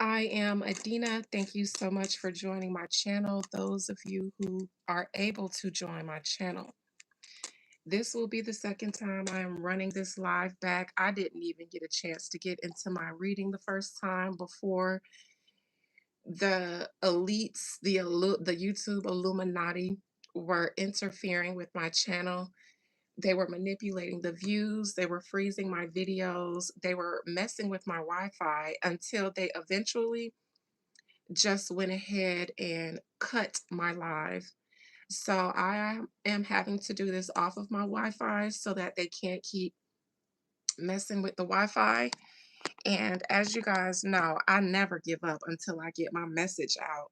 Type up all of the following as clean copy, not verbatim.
I am Adina. Thank you so much for joining my channel. Those of you who are able to join my channel. This will be the second time I am running this live back. I didn't even get a chance to get into my reading the first time before the elites, the YouTube Illuminati were interfering with my channel. They were manipulating the views. They were freezing my videos. They were messing with my Wi-Fi until they eventually just went ahead and cut my live. So I am having to do this off of my Wi-Fi so that they can't keep messing with the Wi-Fi. And as you guys know, I never give up until I get my message out.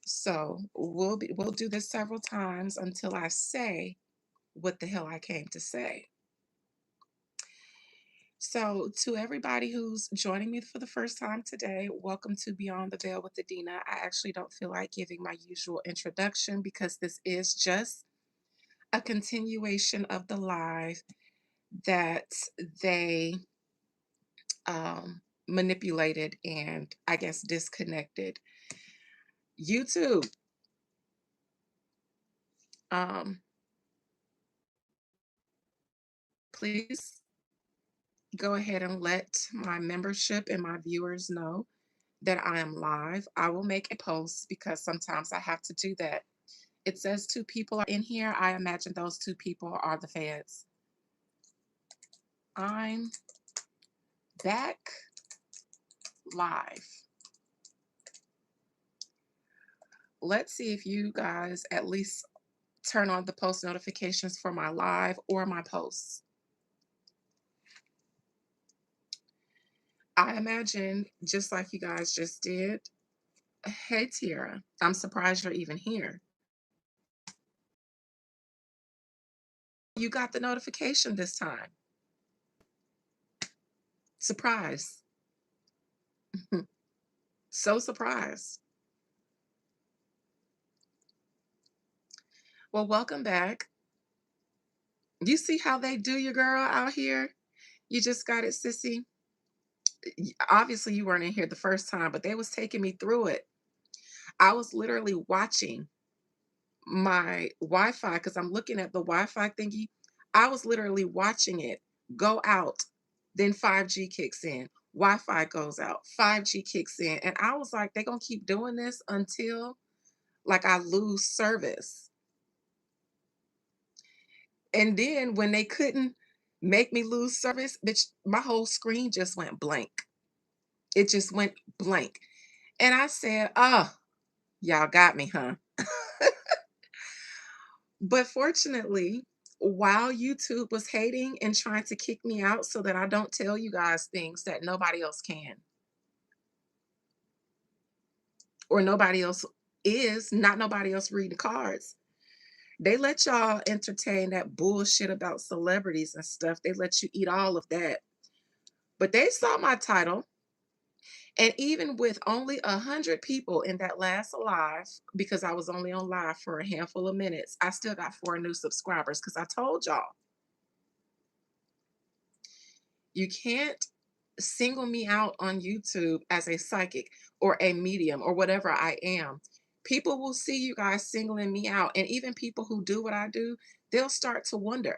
So we'll do this several times until I say what the hell I came to say. So, to everybody who's joining me for the first time today, welcome to Beyond the Veil with Adina. I actually don't feel like giving my usual introduction because this is just a continuation of the live that they manipulated and I guess disconnected. YouTube, um, please go ahead and let my membership and my viewers know that I am live. I will make a post because sometimes I have to do that. It says two people are in here. I imagine those two people are the feds. I'm back live. Let's see if you guys at least turn on the post notifications for my live or my posts. I imagine just like you guys just did. Hey, Tiara, I'm surprised you're even here. You got the notification this time. Surprise. So surprised. Well, welcome back. You see how they do you, girl, out here? You just got it, sissy. Obviously, you weren't in here the first time, but they was taking me through it. I was literally watching my Wi-Fi because I'm looking at the Wi-Fi thingy. I was literally watching it go out, then 5G kicks in. Wi-Fi goes out, 5G kicks in. And I was like, they're gonna keep doing this until like I lose service. And then when they couldn't make me lose service, bitch, my whole screen just went blank. It just went blank. And I said, oh, y'all got me, huh? But fortunately, while YouTube was hating and trying to kick me out so that I don't tell you guys things that nobody else can or nobody else not nobody else reading cards. They let y'all entertain that bullshit about celebrities and stuff. They let you eat all of that. But they saw my title. And even with only 100 people in that last live, because I was only on live for a handful of minutes, I still got 4 new subscribers because I told y'all, you can't single me out on YouTube as a psychic or a medium or whatever I am. People will see you guys singling me out. And even people who do what I do, they'll start to wonder.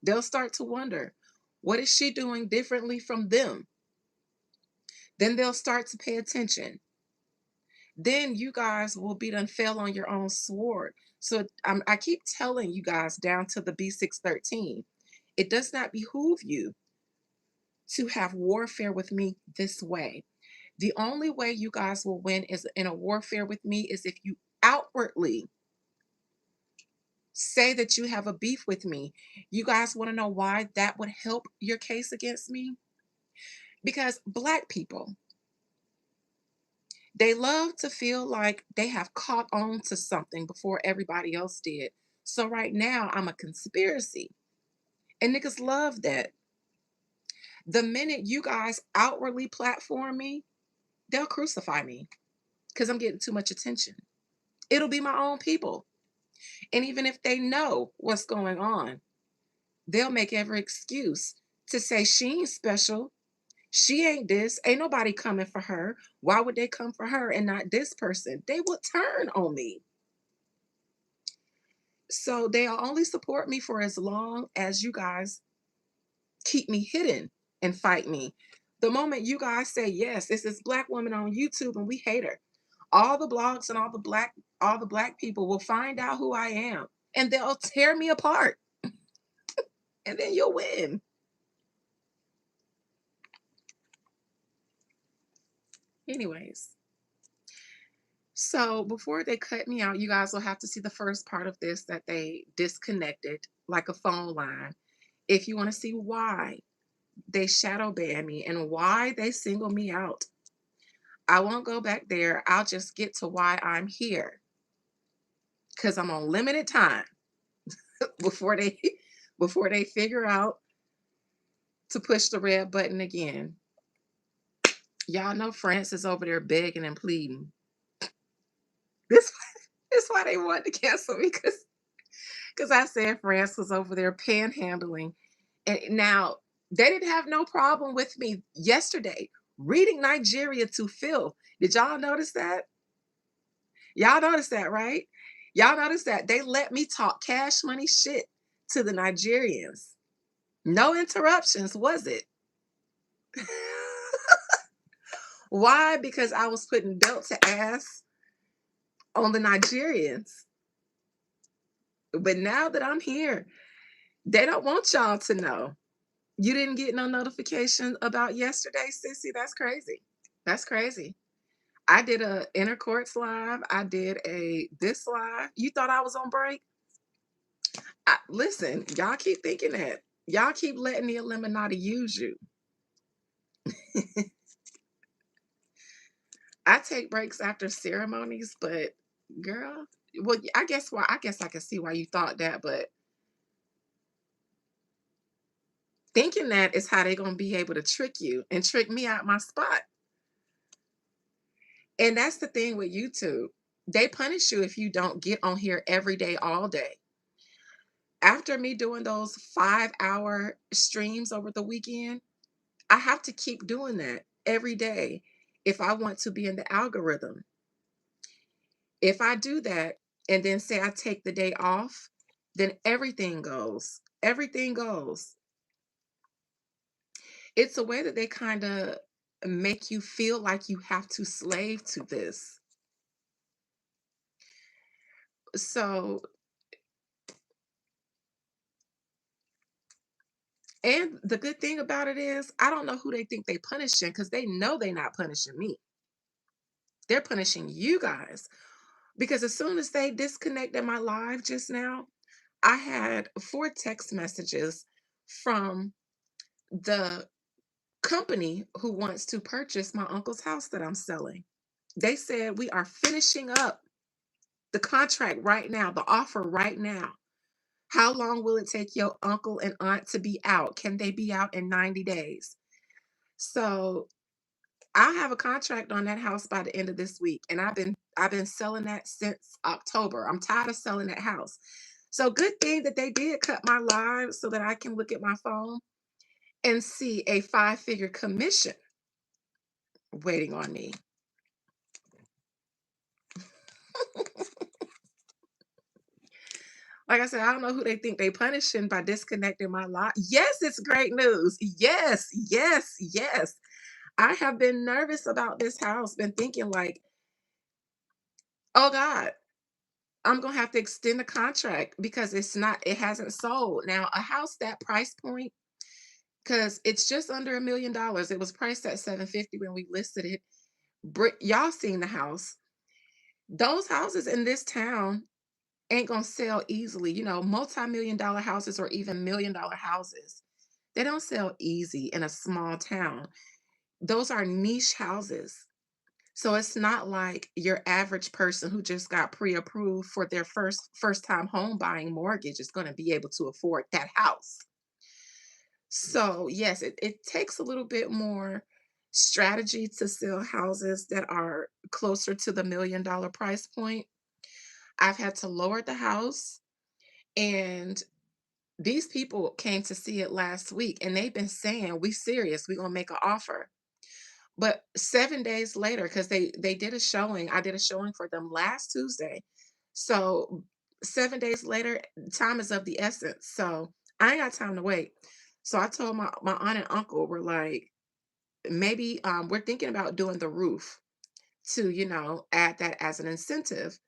They'll start to wonder, what is she doing differently from them? Then they'll start to pay attention. Then you guys will be done fell on your own sword. So I keep telling you guys down to the B613, it does not behoove you to have warfare with me this way. The only way you guys will win is in a warfare with me is if you outwardly say that you have a beef with me. You guys want to know why that would help your case against me? Because Black people, they love to feel like they have caught on to something before everybody else did. So right now, I'm a conspiracy. And niggas love that. The minute you guys outwardly platform me, they'll crucify me because I'm getting too much attention. It'll be my own people. And even if they know what's going on, they'll make every excuse to say she ain't special. She ain't this. Ain't nobody coming for her. Why would they come for her and not this person? They would turn on me. So they'll only support me for as long as you guys keep me hidden and fight me. The moment you guys say, yes, it's this black woman on YouTube and we hate her, all the blogs and all the black people will find out who I am and they'll tear me apart and then you'll win. Anyways, so before they cut me out, you guys will have to see the first part of this that they disconnected like a phone line. If you want to see why they shadow ban me and why they single me out, I won't go back there. I'll just get to why I'm here because I'm on limited time before they before they figure out to push the red button again. Y'all know France is over there begging and pleading. This is why they wanted to cancel me because I said France was over there panhandling. And now they didn't have no problem with me yesterday reading Nigeria to Phil. Did y'all notice that? Y'all notice that, right? Y'all notice that they let me talk cash money shit to the Nigerians. No interruptions, was it? Why? Because I was putting belt to ass on the Nigerians. But now that I'm here, they don't want y'all to know. You didn't get no notification about yesterday, sissy. That's crazy. That's crazy. I did a inner courts live. I did a this live. You thought I was on break? Listen, y'all keep thinking that. Y'all keep letting the Illuminati use you. I take breaks after ceremonies, but girl, well, I guess I can see why you thought that, but thinking that is how they're gonna be able to trick you and trick me out my spot. And that's the thing with YouTube. They punish you if you don't get on here every day, all day. After me doing those 5-hour streams over the weekend, I have to keep doing that every day if I want to be in the algorithm. If I do that and then say I take the day off, then everything goes. Everything goes. It's a way that they kind of make you feel like you have to slave to this. So, and the good thing about it is, I don't know who they think they punishing because they know they're not punishing me. They're punishing you guys. Because as soon as they disconnected my live just now, I had 4 text messages from the company who wants to purchase my uncle's house that I'm selling. They said, we are finishing up the contract right now, the offer right now. How long will it take your uncle and aunt to be out? Can they be out in 90 days? So I have a contract on that house by the end of this week. And I've been selling that since October. I'm tired of selling that house. So good thing that they did cut my live so that I can look at my phone and see a 5-figure commission waiting on me. Like I said, I don't know who they think they punishing by disconnecting my live. Yes, it's great news. Yes, yes, yes. I have been nervous about this house, been thinking like, oh God, I'm gonna have to extend the contract because it hasn't sold. Now, a house that price point, because it's just under $1 million. It was priced at 750 when we listed it. Y'all seen the house. Those houses in this town ain't gonna sell easily. Multi-million dollar houses or even $1 million houses. They don't sell easy in a small town. Those are niche houses. So it's not like your average person who just got pre-approved for their first time home buying mortgage is going to be able to afford that house. So yes, it takes a little bit more strategy to sell houses that are closer to the $1 million price point. I've had to lower the house and These people came to see it last week and they've been saying, "We serious, we gonna make an offer." But 7 days later, because they did a showing, I did a showing for them last Tuesday. So 7 days later, time is of the essence. So I ain't got time to wait. So I told my aunt and uncle, we're like, maybe we're thinking about doing the roof to, add that as an incentive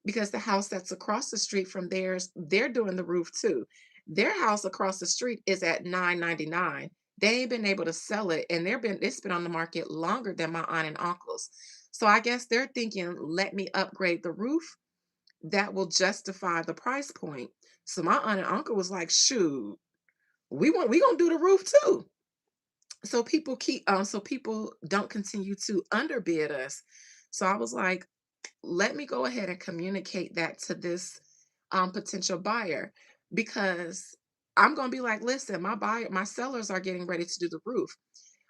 because the house that's across the street from theirs, they're doing the roof too. Their house across the street is at 999. They ain't been able to sell it, and it's been on the market longer than my aunt and uncle's. So I guess they're thinking, let me upgrade the roof. That will justify the price point. So my aunt and uncle was like, shoot, we gonna do the roof too. So people don't continue to underbid us. So I was like, let me go ahead and communicate that to this potential buyer because I'm going to be like, listen, my sellers are getting ready to do the roof.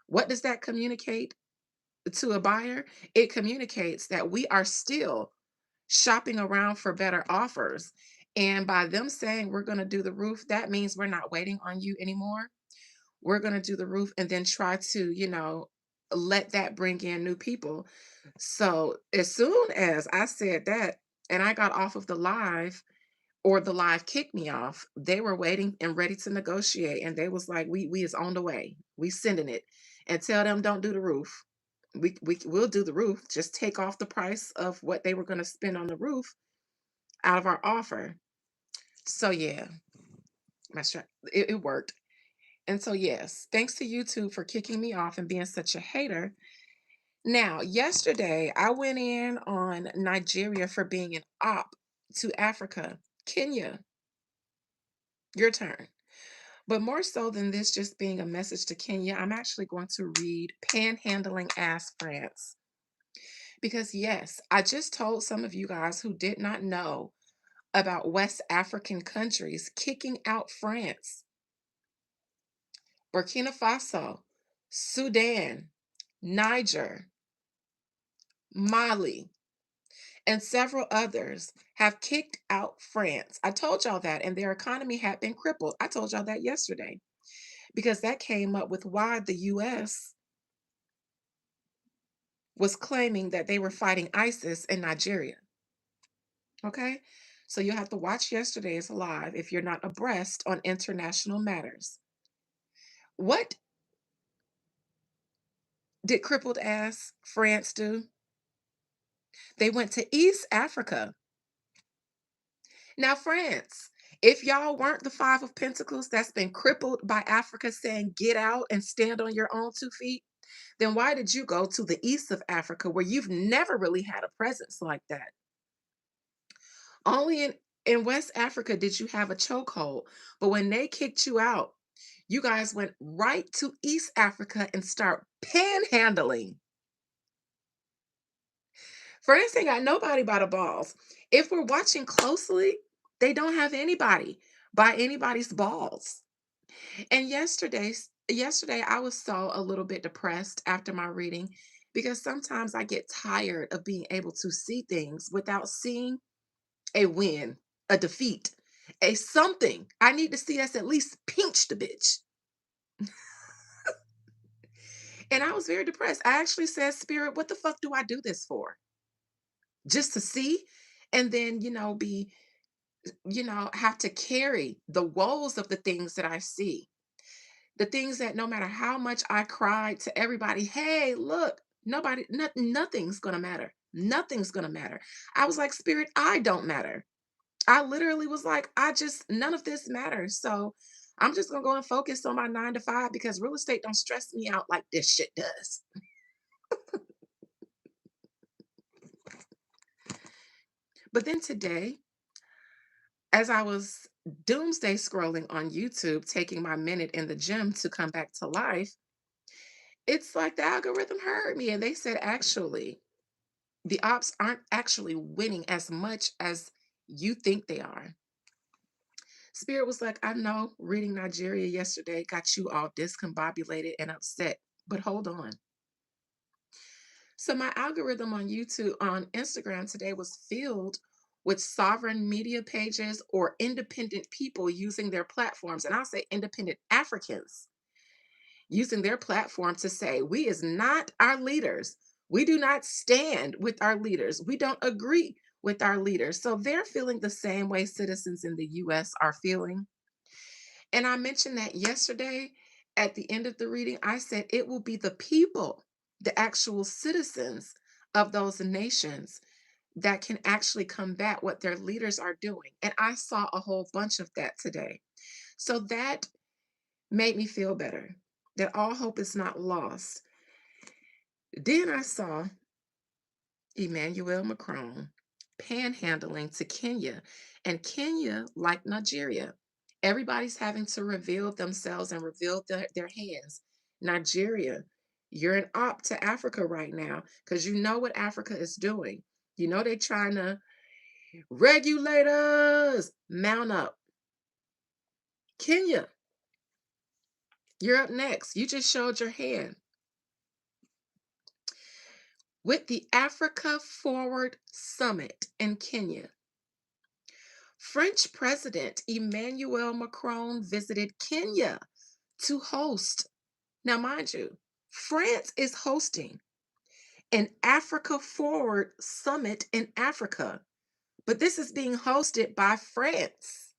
What does that communicate to a buyer? It communicates that we are still shopping around for better offers. And by them saying we're going to do the roof, that means we're not waiting on you anymore. We're going to do the roof and then try to, let that bring in new people. So as soon as I said that and I got off of the live or the live kicked me off, they were waiting and ready to negotiate. And they was like, we is on the way. We sending it. And tell them don't do the roof. We'll do the roof. Just take off the price of what they were going to spend on the roof out of our offer. So yeah, it worked. And so, yes, thanks to YouTube for kicking me off and being such a hater. Now, yesterday, I went in on Nigeria for being an op to Africa. Kenya, your turn. But more so than this just being a message to Kenya, I'm actually going to read Panhandling as France. Because, yes, I just told some of you guys who did not know about West African countries kicking out France. Burkina Faso, Sudan, Niger, Mali, and several others have kicked out France. I told y'all that, and their economy had been crippled. I told y'all that yesterday because that came up with why the US was claiming that they were fighting ISIS in Nigeria. Okay? So you'll have to watch yesterday's live if you're not abreast on international matters. What did crippled ass France do? They went to East Africa. Now, France, if y'all weren't the Five of Pentacles that's been crippled by Africa saying get out and stand on your own 2 feet, then why did you go to the east of Africa where you've never really had a presence like that? Only in West Africa did you have a chokehold. But when they kicked you out, you guys went right to East Africa and start panhandling. France ain't got nobody by the balls. If we're watching closely, they don't have anybody by anybody's balls. And yesterday I was so a little bit depressed after my reading because sometimes I get tired of being able to see things without seeing a win, a defeat, a something. I need to see us at least pinch the bitch. And I was very depressed. I actually said, Spirit, what the fuck do I do this for? Just to see and then, have to carry the woes of the things that I see. The things that no matter how much I cried to everybody, hey, look, nothing's gonna matter. Nothing's gonna matter. I was like, Spirit, I don't matter. I literally was like, none of this matters. So I'm just gonna go and focus on my 9 to 5 because real estate don't stress me out like this shit does. But then today, as I was doomsday scrolling on YouTube, taking my minute in the gym to come back to life, it's like the algorithm heard me and they said, actually, the ops aren't actually winning as much as you think they are. Spirit was like, I know reading Nigeria yesterday got you all discombobulated and upset, but hold on. So my algorithm on YouTube, on Instagram today was filled with sovereign media pages or independent people using their platforms, and I'll say independent Africans using their platform to say, we is not our leaders. We do not stand with our leaders. We don't agree with our leaders. So they're feeling the same way citizens in the US are feeling. And I mentioned that yesterday at the end of the reading. I said it will be the people, the actual citizens of those nations that can actually combat what their leaders are doing. And I saw a whole bunch of that today. So that made me feel better that all hope is not lost. Then I saw Emmanuel Macron panhandling to Kenya, and Kenya, like Nigeria, everybody's having to reveal themselves and reveal their hands. Nigeria, you're an op to Africa right now because you know what Africa is doing. You know they're trying to regulate us. Mount up. Kenya, you're up next. You just showed your hand. With the Africa Forward Summit in Kenya, French President Emmanuel Macron visited Kenya to host. Now, mind you, France is hosting an Africa Forward Summit in Africa, but this is being hosted by France.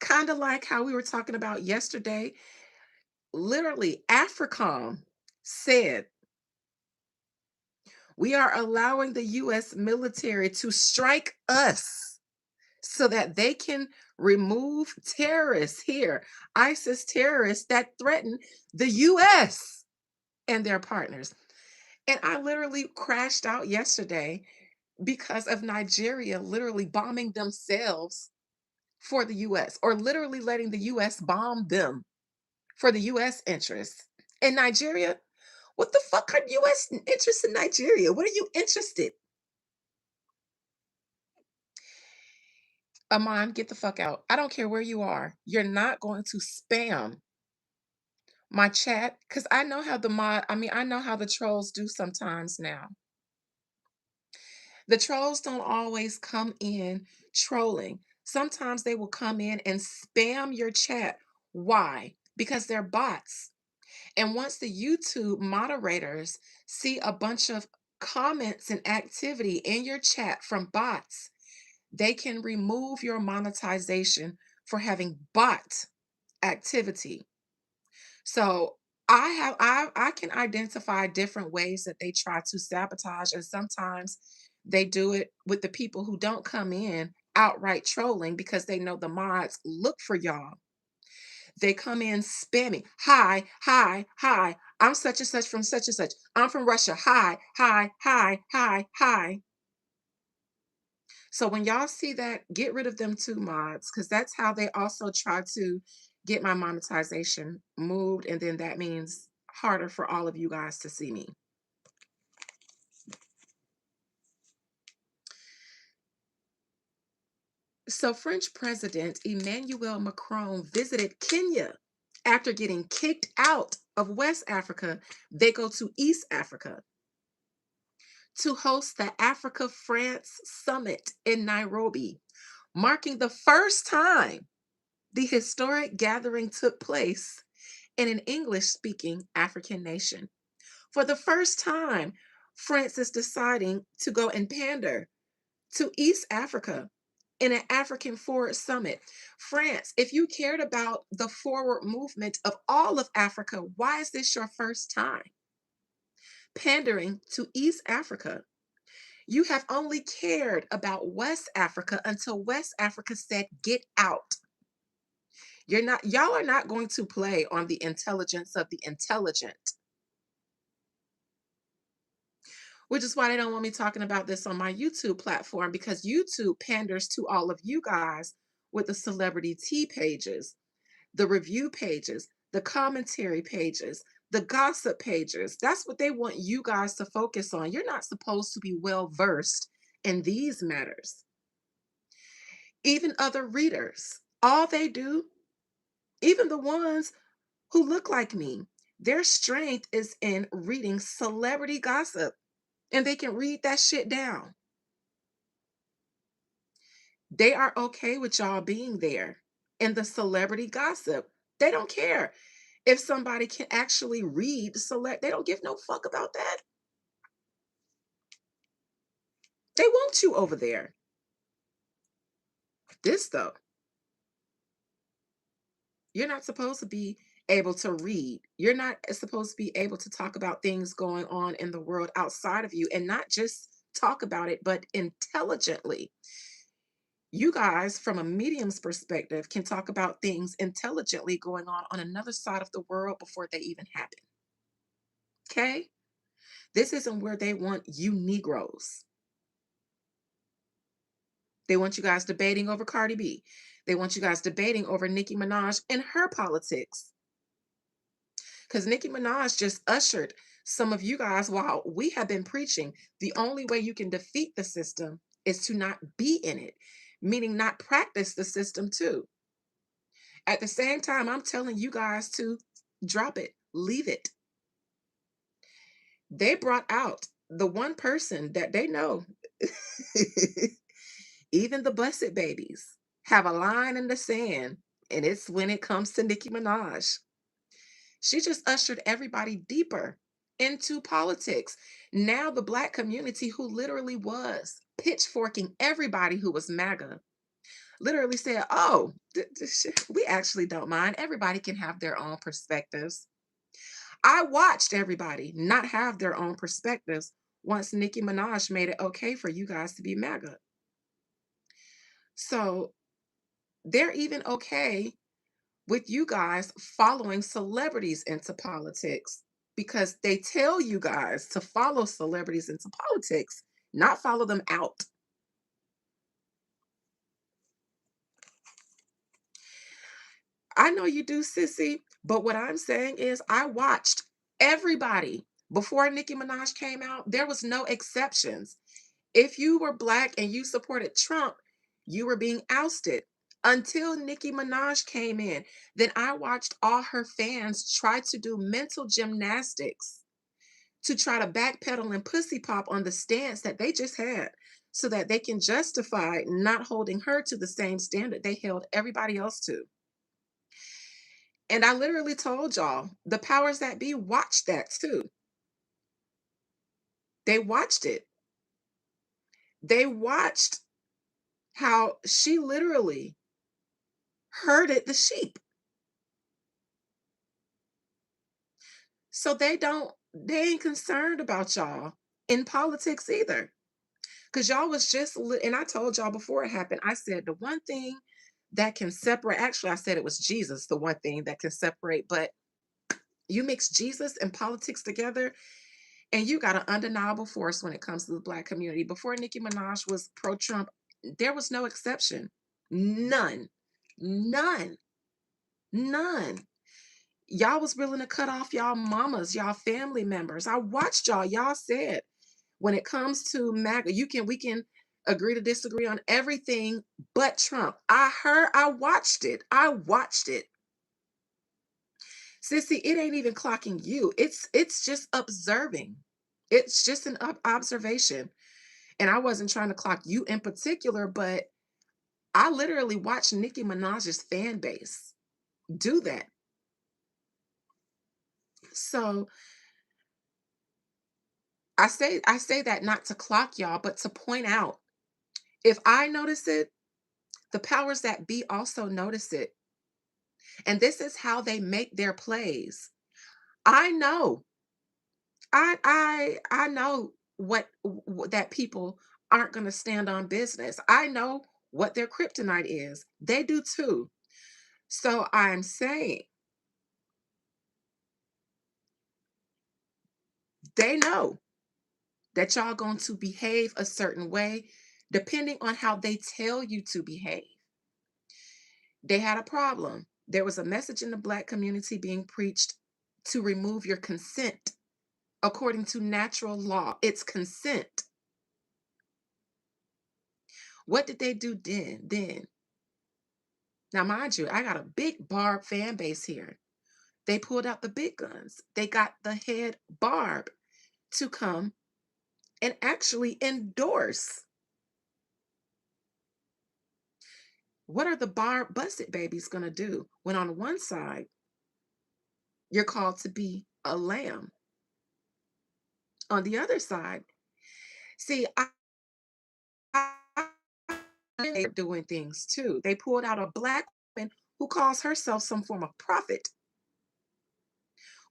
Kind of like how we were talking about yesterday. Literally, AFRICOM said, we are allowing the US military to strike us so that they can remove terrorists here, ISIS terrorists that threaten the US and their partners. And I literally crashed out yesterday because of Nigeria literally bombing themselves for the US, or literally letting the US bomb them for the US interests. And Nigeria, what the fuck are US interests in Nigeria? What are you interested? Amon, get the fuck out. I don't care where you are. You're not going to spam my chat because I know how I know how the trolls do sometimes now. The trolls don't always come in trolling. Sometimes they will come in and spam your chat. Why? Because they're bots. And once the YouTube moderators see a bunch of comments and activity in your chat from bots, they can remove your monetization for having bot activity. So I can identify different ways that they try to sabotage, and sometimes they do it with the people who don't come in outright trolling because they know the mods look for y'all. They come in spamming. Hi, hi, hi. I'm such and such from such and such. I'm from Russia. Hi, hi, hi, hi, hi. So when y'all see that, get rid of them two mods because that's how they also try to get my monetization moved. And then that means harder for all of you guys to see me. So French President Emmanuel Macron visited Kenya after getting kicked out of West Africa. They go to East Africa to host the Africa France Summit in Nairobi, marking the first time the historic gathering took place in an English speaking African nation. For the first time, France is deciding to go and pander to East Africa in an African Forward Summit. France, if you cared about the forward movement of all of Africa, why is this your first time pandering to East Africa? You have only cared about West Africa until West Africa said, get out. Y'all are not going to play on the intelligence of the intelligent. Which is why they don't want me talking about this on my YouTube platform, because YouTube panders to all of you guys with the celebrity tea pages, the review pages, the commentary pages, the gossip pages. That's what they want you guys to focus on. You're not supposed to be well versed in these matters. Even other readers, all they do, even the ones who look like me, their strength is in reading celebrity gossip, and they can read that shit down. They are okay with y'all being there. And the celebrity gossip, they don't care if somebody can actually read select. They don't give no fuck about that. They want you over there. This though, you're not supposed to be able to read. You're not supposed to be able to talk about things going on in the world outside of you, and not just talk about it, but intelligently. You guys, from a medium's perspective, can talk about things intelligently going on another side of the world before they even happen. Okay? This isn't where they want you Negroes. They want you guys debating over Cardi B. They want you guys debating over Nicki Minaj and her politics. Because Nicki Minaj just ushered some of you guys, while we have been preaching, the only way you can defeat the system is to not be in it, meaning not practice the system too. At the same time, I'm telling you guys to drop it, leave it. They brought out the one person that they know, even the blessed babies have a line in the sand, and it's when it comes to Nicki Minaj. She just ushered everybody deeper into politics. Now, the Black community, who literally was pitchforking everybody who was MAGA, literally said, oh, we actually don't mind. Everybody can have their own perspectives. I watched everybody not have their own perspectives once Nicki Minaj made it okay for you guys to be MAGA. So they're even okay with you guys following celebrities into politics, because they tell you guys to follow celebrities into politics, not follow them out. I know you do, sissy, but what I'm saying is I watched everybody before Nicki Minaj came out. There was no exceptions. If you were Black and you supported Trump, you were being ousted until Nicki Minaj came in. Then I watched all her fans try to do mental gymnastics to try to backpedal and pussy pop on the stance that they just had, so that they can justify not holding her to the same standard they held everybody else to. And I literally told y'all, the powers that be watched that too. They watched it. They watched how she literally herded the sheep. So they ain't concerned about y'all in politics either. Because y'all was just, and I told y'all before it happened, I said the one thing that can separate, actually, I said it was Jesus, the one thing that can separate, but you mix Jesus and politics together, and you got an undeniable force when it comes to the Black community. Before Nicki Minaj was pro Trump, there was no exception. None. None. None. Y'all was willing to cut off y'all mamas, y'all family members. I watched y'all. Y'all said when it comes to MAGA, we can agree to disagree on everything but Trump. I watched it. I watched it. Sissy, it ain't even clocking you. It's just observing. It's just an observation. And I wasn't trying to clock you in particular, but I literally watched Nicki Minaj's fan base do that. So I say that not to clock y'all, but to point out, if I notice it, the powers that be also notice it. And this is how they make their plays. I know. I know that people aren't going to stand on business. I know what their kryptonite is. They do too. So I'm saying they know that y'all going to behave a certain way depending on how they tell you to behave. They had a problem. There was a message in the Black community being preached to remove your consent. According to natural law, it's consent. What did they do then? Now, mind you, I got a big Barb fan base here. They pulled out the big guns. They got the head Barb to come and actually endorse What are the bar busted babies going to do when on one side you're called to be a lamb? On the other side, see, they're doing things too. They pulled out a black woman who calls herself some form of prophet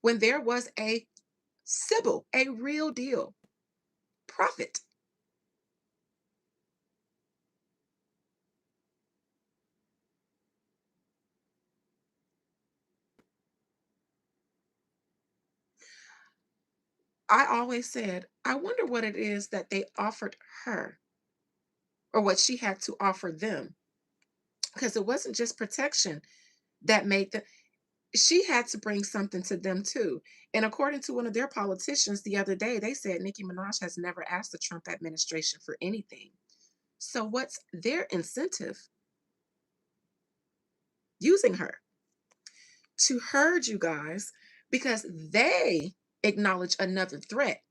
when there was a Sybil, a real deal prophet. I always said, I wonder what it is that they offered her or what she had to offer them. Because it wasn't just protection that made the she had to bring something to them too. And according to one of their politicians the other day, they said Nicki Minaj has never asked the Trump administration for anything. So what's their incentive using her? To herd you guys because they acknowledge another threat.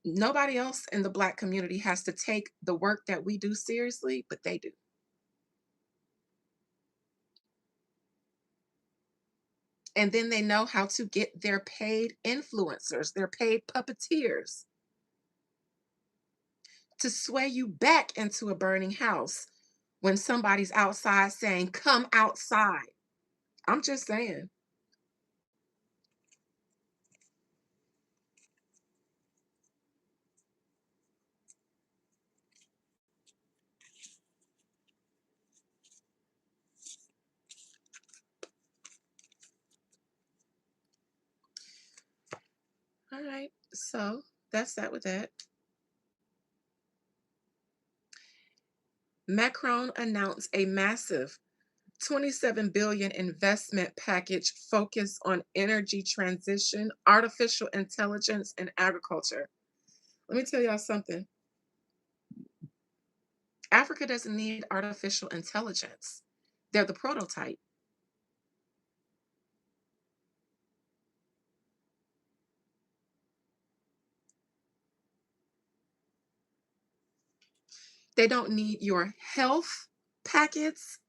Nobody else in the Black community has to take the work that we do seriously, but they do. And then they know how to get their paid influencers, their paid puppeteers to sway you back into a burning house when somebody's outside saying, come outside. I'm just saying. All right. So that's that with that. Macron announced a massive 27 billion investment package focused on energy transition, artificial intelligence, and agriculture. Let me tell y'all something. Africa doesn't need artificial intelligence. They're the prototype. They don't need your health packets.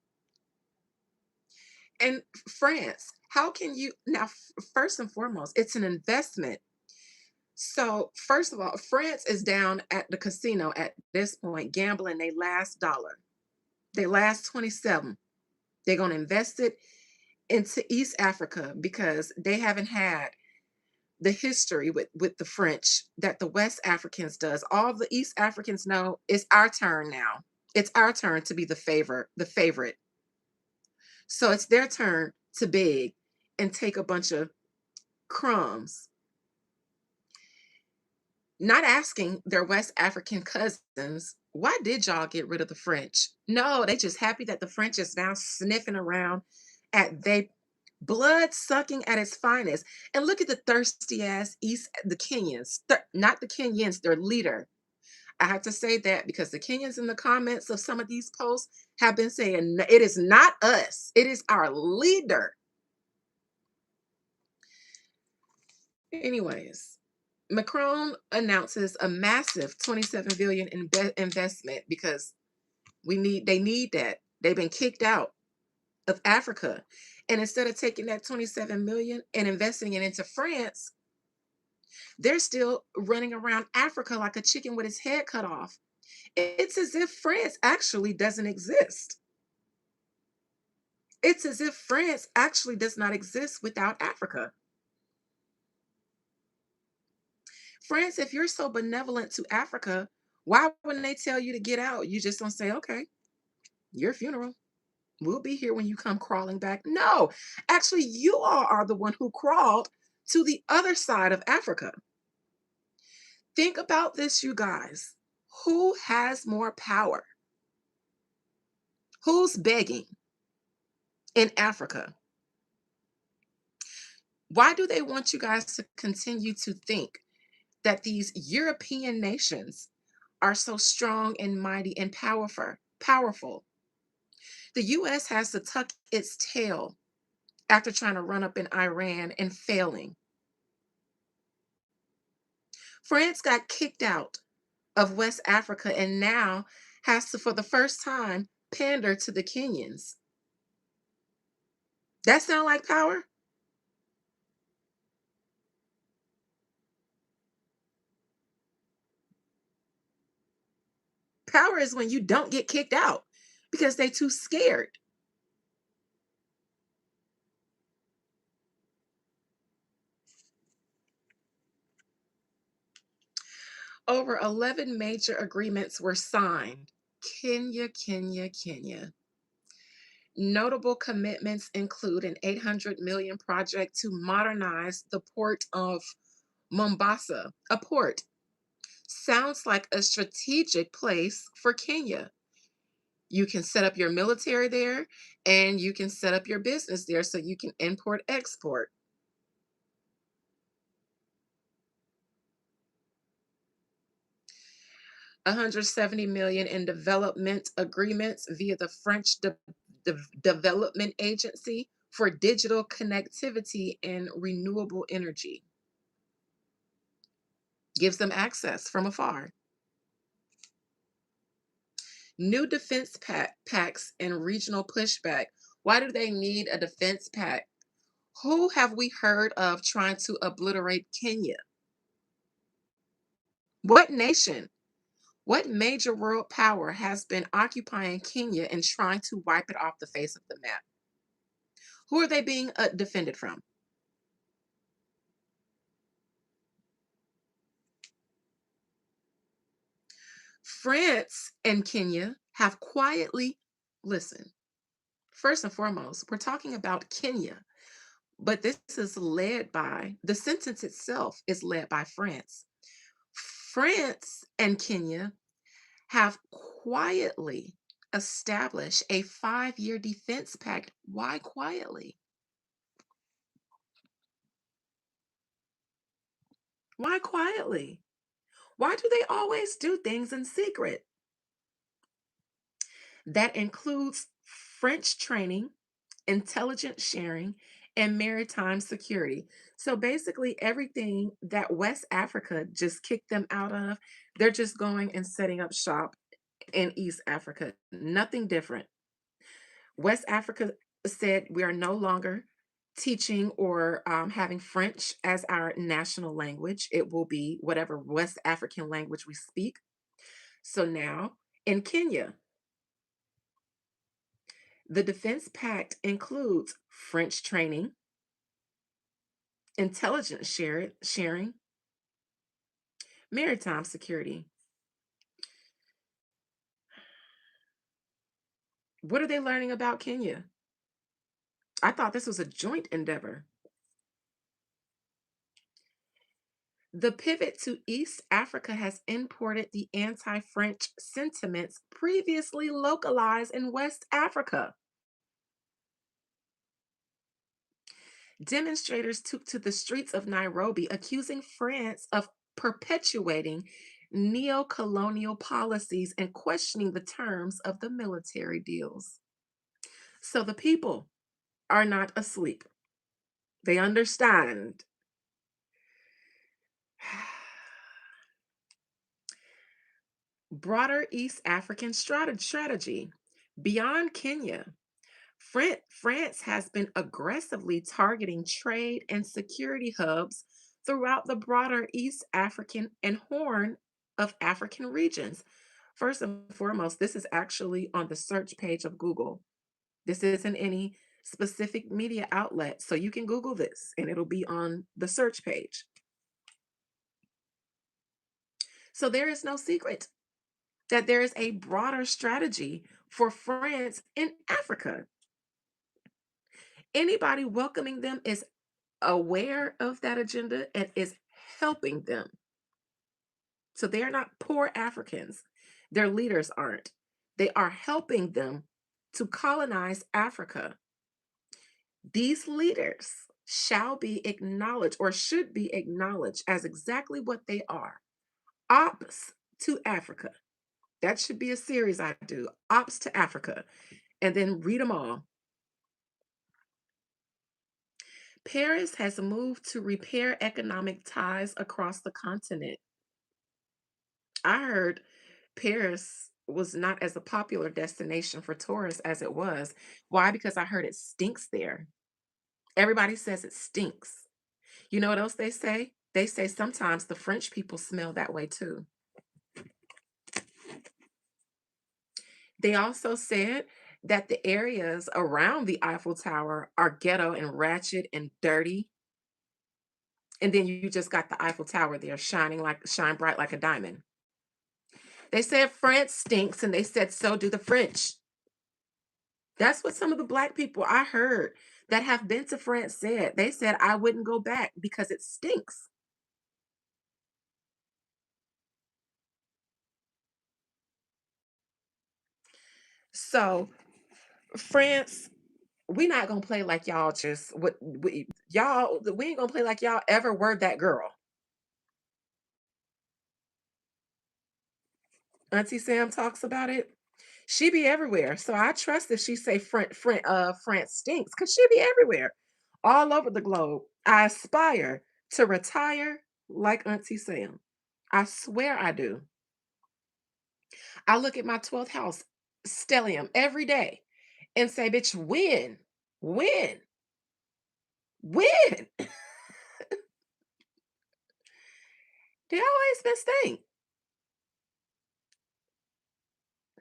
And France, how can you now? First and foremost, it's an investment. So, first of all, France is down at the casino at this point, gambling their last dollar, their last 27. They're going to invest it into East Africa because they haven't had the history with the French that the West Africans does. All the East Africans know it's our turn now. It's our turn to be the favorite. So it's their turn to beg and take a bunch of crumbs, not asking their West African cousins, why did y'all get rid of the French? No, they just happy that the French is now sniffing around at they blood sucking at its finest. And look at the thirsty ass the Kenyans, not the Kenyans, their leader. I have to say that because the Kenyans in the comments of some of these posts have been saying it is not us, it is our leader. Anyways, Macron announces a massive 27 billion investment because they need that. They've been kicked out of Africa. And instead of taking that 27 million and investing it into France, they're still running around Africa like a chicken with its head cut off. It's as if France actually doesn't exist. It's as if France actually does not exist without Africa. France, if you're so benevolent to Africa, why wouldn't they tell you to get out? You just don't say, okay, your funeral. We'll be here when you come crawling back. No, actually, you all are the one who crawled to the other side of Africa. Think about this, you guys. Who has more power? Who's begging in Africa? Why do they want you guys to continue to think that these European nations are so strong and mighty and powerful? The US has to tuck its tail after trying to run up in Iran and failing. France got kicked out of West Africa and now has to, for the first time, pander to the Kenyans. That sound like power? Power is when you don't get kicked out because they too scared. Over 11 major agreements were signed. Kenya, Kenya, Kenya. Notable commitments include an 800 million project to modernize the port of Mombasa. A port sounds like a strategic place for Kenya. You can set up your military there and you can set up your business there so you can import export. 170 million in development agreements via the French Development Agency for digital connectivity and renewable energy. Gives them access from afar. New defense packs and regional pushback. Why do they need a defense pack? Who have we heard of trying to obliterate Kenya? What nation? What major world power has been occupying Kenya and trying to wipe it off the face of the map? Who are they being defended from? France and Kenya have quietly, listen, first and foremost, we're talking about Kenya, but this is led by, the sentence itself is led by France. France and Kenya have quietly established a 5-year defense pact. Why quietly? Why quietly? Why do they always do things in secret? That includes French training, intelligence sharing, and maritime security. So basically, everything that West Africa just kicked them out of, they're just going and setting up shop in East Africa. Nothing different. West Africa said we are no longer teaching or having French as our national language. It will be whatever West African language we speak. So now in Kenya, the Defense Pact includes French training, intelligence sharing, maritime security. What are they learning about Kenya? I thought this was a joint endeavor. The pivot to East Africa has imported the anti French sentiments previously localized in West Africa. Demonstrators took to the streets of Nairobi accusing France of perpetuating neo colonial policies and questioning the terms of the military deals. So the people are not asleep. They understand. Broader East African strategy. Beyond Kenya, France has been aggressively targeting trade and security hubs throughout the broader East African and Horn of African regions. First and foremost, this is actually on the search page of Google. This isn't any specific media outlet. So you can Google this and it'll be on the search page. So there is no secret that there is a broader strategy for France in Africa. Anybody welcoming them is aware of that agenda and is helping them. So they are not poor Africans. Their leaders aren't. They are helping them to colonize Africa. These leaders shall be acknowledged or should be acknowledged as exactly what they are, ops to Africa. That should be a series I do, ops to Africa, and then read them all. Paris has moved to repair economic ties across the continent. I heard Paris was not as a popular destination for tourists as it was. Why? Because I heard it stinks there. Everybody says it stinks. You know what else they say? They say sometimes the French people smell that way too. They also said that the areas around the Eiffel Tower are ghetto and ratchet and dirty. And then you just got the Eiffel Tower there shine bright like a diamond. They said France stinks, and they said so do the French. That's what some of the black people I heard that have been to France said. They said I wouldn't go back because it stinks. So France, we not gonna play like y'all just what we ain't gonna play like y'all ever were that girl. Auntie Sam talks about it. She be everywhere. So I trust if she say France stinks, because she be everywhere. All over the globe. I aspire to retire like Auntie Sam. I swear I do. I look at my 12th house stellium every day and say, bitch, when, when? They always been stink.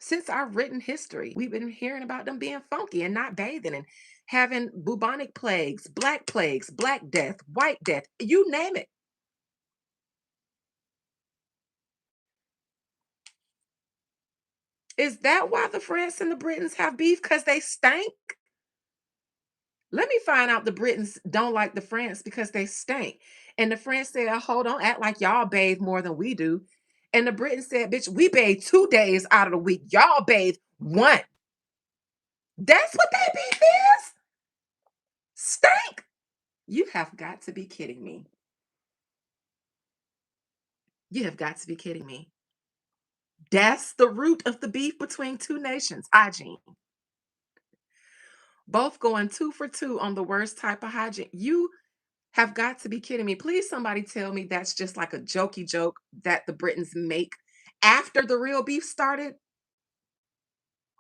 Since our written history, we've been hearing about them being funky and not bathing and having bubonic plagues, black death, white death, you name it. Is that why the France and the Britons have beef? Because they stank? Let me find out the Britons don't like the France because they stink. And the French said, hold on, act like y'all bathe more than we do. And the Britons said, bitch, we bathe 2 days out of the week. Y'all bathe one. That's what that beef is? Stank. You have got to be kidding me. You have got to be kidding me. That's the root of the beef between two nations. Hygiene. Both going 2 for 2 on the worst type of hygiene. You have got to be kidding me. Please, somebody tell me that's just like a jokey joke that the Britons make after the real beef started.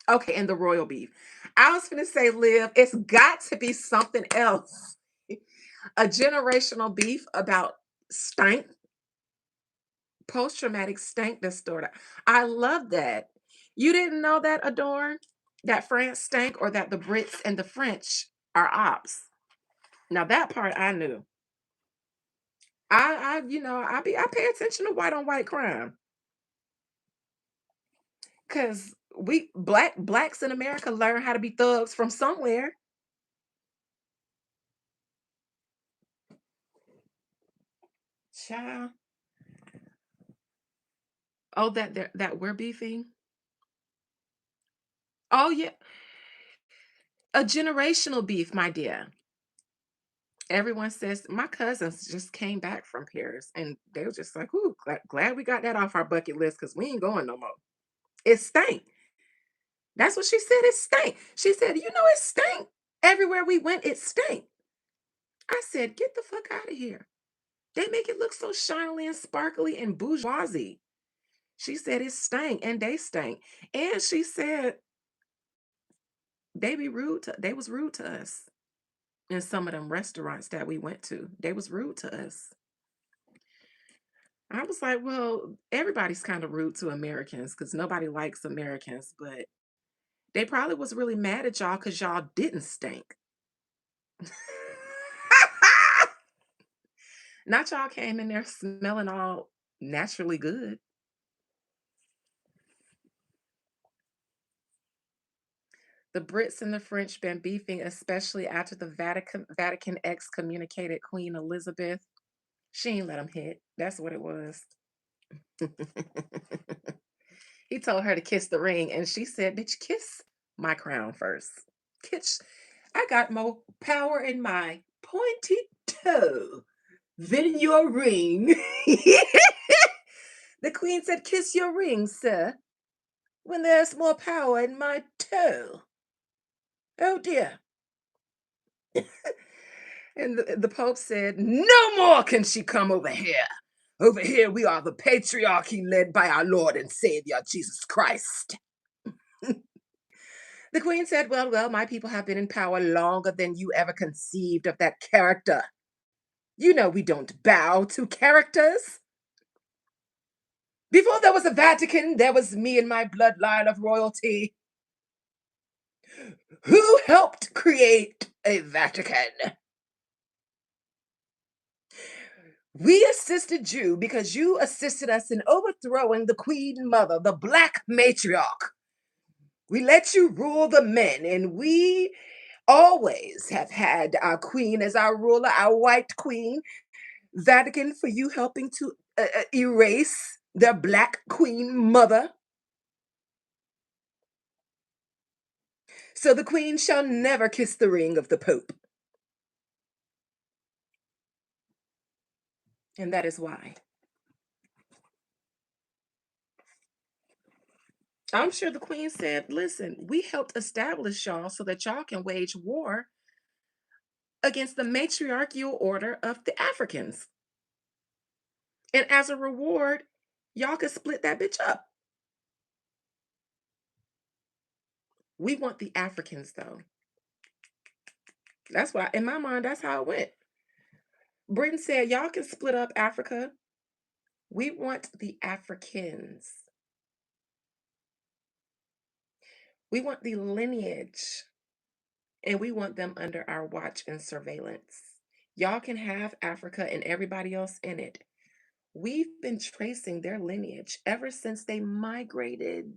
Okay, and the royal beef. I was going to say, Liv, it's got to be something else. A generational beef about stank, post traumatic stank disorder. I love that. You didn't know that, Adorn? That France stank or that the Brits and the French are ops. Now that part I knew. I pay attention to white on white crime because we blacks in America learn how to be thugs from somewhere. Child. Oh, that we're beefing. Oh yeah, a generational beef, my dear. Everyone says my cousins just came back from Paris and they were just like, "Ooh, glad we got that off our bucket list because we ain't going no more." It stank. That's what she said. It stank. She said, it stank. Everywhere we went, it stank. I said, get the fuck out of here. They make it look so shinily and sparkly and bourgeoisie. She said it stank and they stank. And she said they was rude to us in some of them restaurants that we went to. They was rude to us. I was like, well, everybody's kind of rude to Americans because nobody likes Americans, but they probably was really mad at y'all because y'all didn't stink. Not y'all came in there smelling all naturally good. The Brits and the French been beefing, especially after the Vatican excommunicated Queen Elizabeth. She ain't let him hit. That's what it was. He told her to kiss the ring, and she said, "Bitch, kiss my crown first. Kiss. I got more power in my pointy toe than your ring." The Queen said, "Kiss your ring, sir, when there's more power in my toe." Oh dear. And the Pope said, "No more can she come over here. Over here, we are the patriarchy led by our Lord and Savior, Jesus Christ. The queen said, well, my people have been in power longer than you ever conceived of that character. You know, we don't bow to characters. Before there was a Vatican, there was me and my bloodline of royalty. Who helped create a Vatican? We assisted you because you assisted us in overthrowing the Queen Mother, the Black matriarch. We let you rule the men, and we always have had our queen as our ruler, our white queen. Vatican for you helping to erase the Black Queen Mother. So the queen shall never kiss the ring of the Pope. And that is why. I'm sure the queen said, listen, we helped establish y'all so that y'all can wage war against the matriarchal order of the Africans. And as a reward, y'all can split that bitch up. We want the Africans, though. That's why, in my mind, that's how it went. Britain said, y'all can split up Africa. We want the Africans. We want the lineage, and we want them under our watch and surveillance. Y'all can have Africa and everybody else in it. We've been tracing their lineage ever since they migrated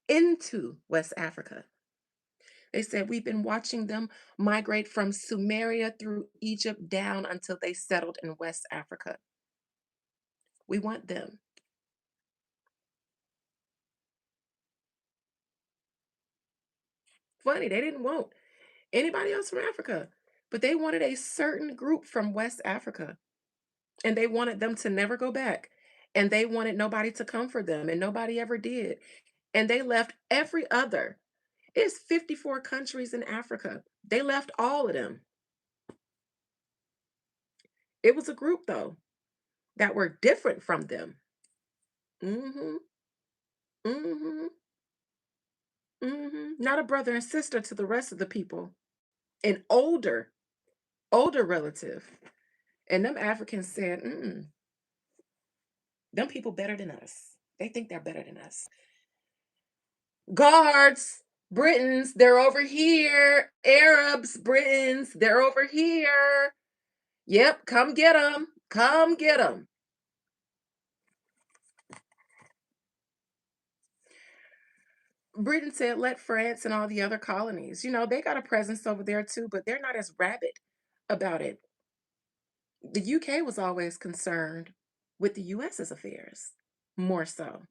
into West Africa. They said we've been watching them migrate from Sumeria through Egypt down until they settled in West Africa. We want them. Funny, they didn't want anybody else from Africa, but they wanted a certain group from West Africa, and they wanted them to never go back. And they wanted nobody to come for them, and nobody ever did. And they left every other. It's 54 countries in Africa. They left all of them. It was a group, though, that were different from them. Mm-hmm. Mm-hmm. Mm-hmm. Not a brother and sister to the rest of the people. An older relative. And them Africans said, them people better than us. They think they're better than us. Guards, Britons, they're over here. Arabs, Britons, they're over here. Yep, come get them. Come get them. Britain said, let France and all the other colonies, they got a presence over there too, but they're not as rabid about it. The UK was always concerned with the US's affairs, more so.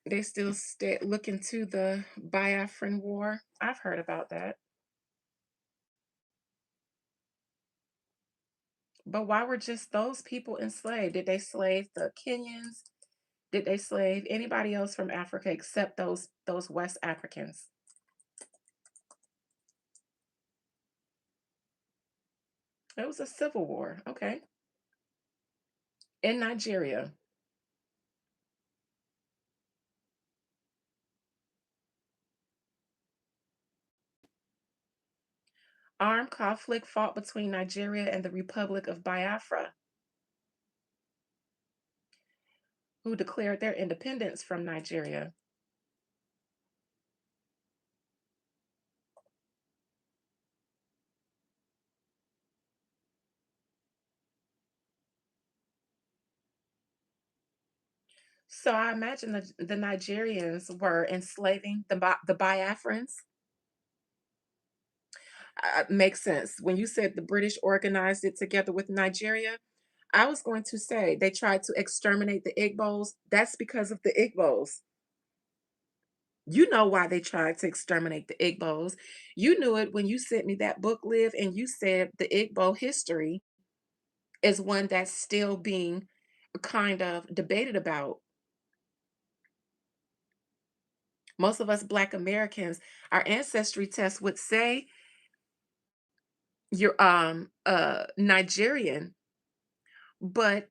They still look into the Biafran War. I've heard about that. But why were just those people enslaved? Did they slave the Kenyans? Did they slave anybody else from Africa except those West Africans? It was a civil war, okay. In Nigeria. Armed conflict fought between Nigeria and the Republic of Biafra, who declared their independence from Nigeria. So I imagine the Nigerians were enslaving the Biafrans. Makes sense. When you said the British organized it together with Nigeria, I was going to say they tried to exterminate the Igbos. That's because of the Igbos. You know why they tried to exterminate the Igbos. You knew it when you sent me that book, Liv, and you said the Igbo history is one that's still being kind of debated about. Most of us Black Americans, our ancestry test would say you're Nigerian, but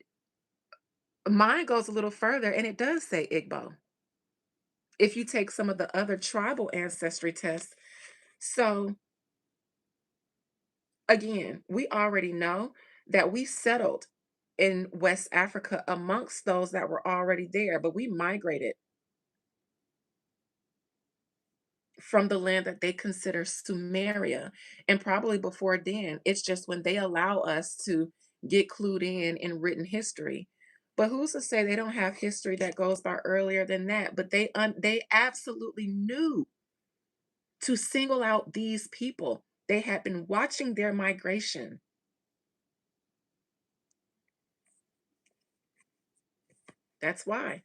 mine goes a little further and it does say Igbo. If you take some of the other tribal ancestry tests. So again, we already know that we settled in West Africa amongst those that were already there, but we migrated from the land that they consider Sumeria. And probably before then, it's just when they allow us to get clued in written history. But who's to say they don't have history that goes by earlier than that? But they absolutely knew to single out these people. They had been watching their migration. That's why.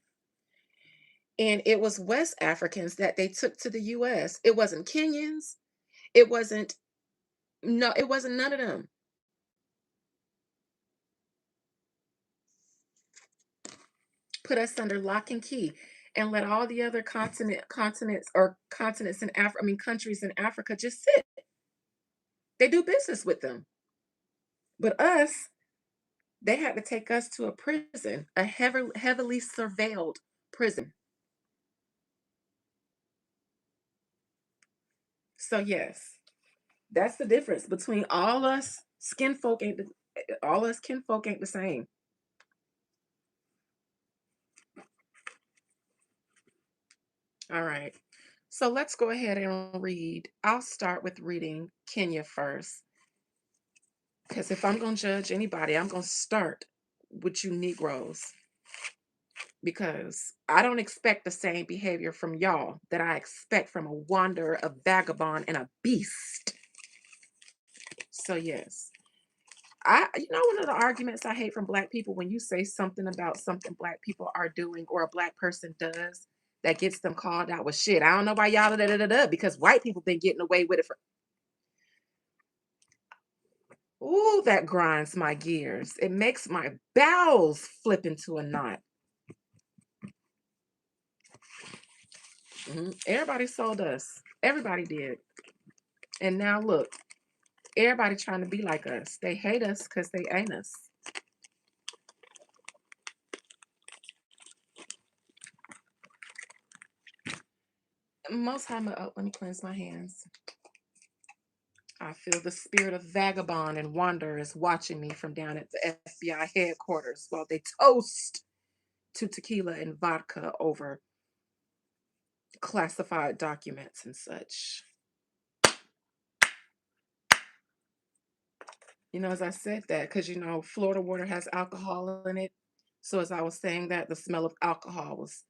And it was West Africans that they took to the US. It wasn't Kenyans. It wasn't, no, it wasn't none of them. Put us under lock and key and let all the other continents in Africa, I mean countries in Africa just sit. They do business with them. But us, they had to take us to a prison, a heavily surveilled prison. So yes, that's the difference between all us skin folk ain't the, all us kinfolk ain't the same. All right. So let's go ahead and read. I'll start with reading Kenya first. Because if I'm going to judge anybody, I'm going to start with you Negroes. Because I don't expect the same behavior from y'all that I expect from a wanderer, a vagabond, and a beast. So, yes. One of the arguments I hate from Black people when you say something about something Black people are doing or a Black person does that gets them called out with shit. I don't know why y'all because white people been getting away with it for. Ooh, that grinds my gears. It makes my bowels flip into a knot. Everybody sold us. Everybody did. And now look, everybody trying to be like us. They hate us because they ain't us. Most High, let me cleanse my hands. I feel the spirit of vagabond and wanderer is watching me from down at the FBI headquarters while they toast to tequila and vodka over classified documents and such. As I said that, because Florida water has alcohol in it. So as I was saying that, the smell of alcohol was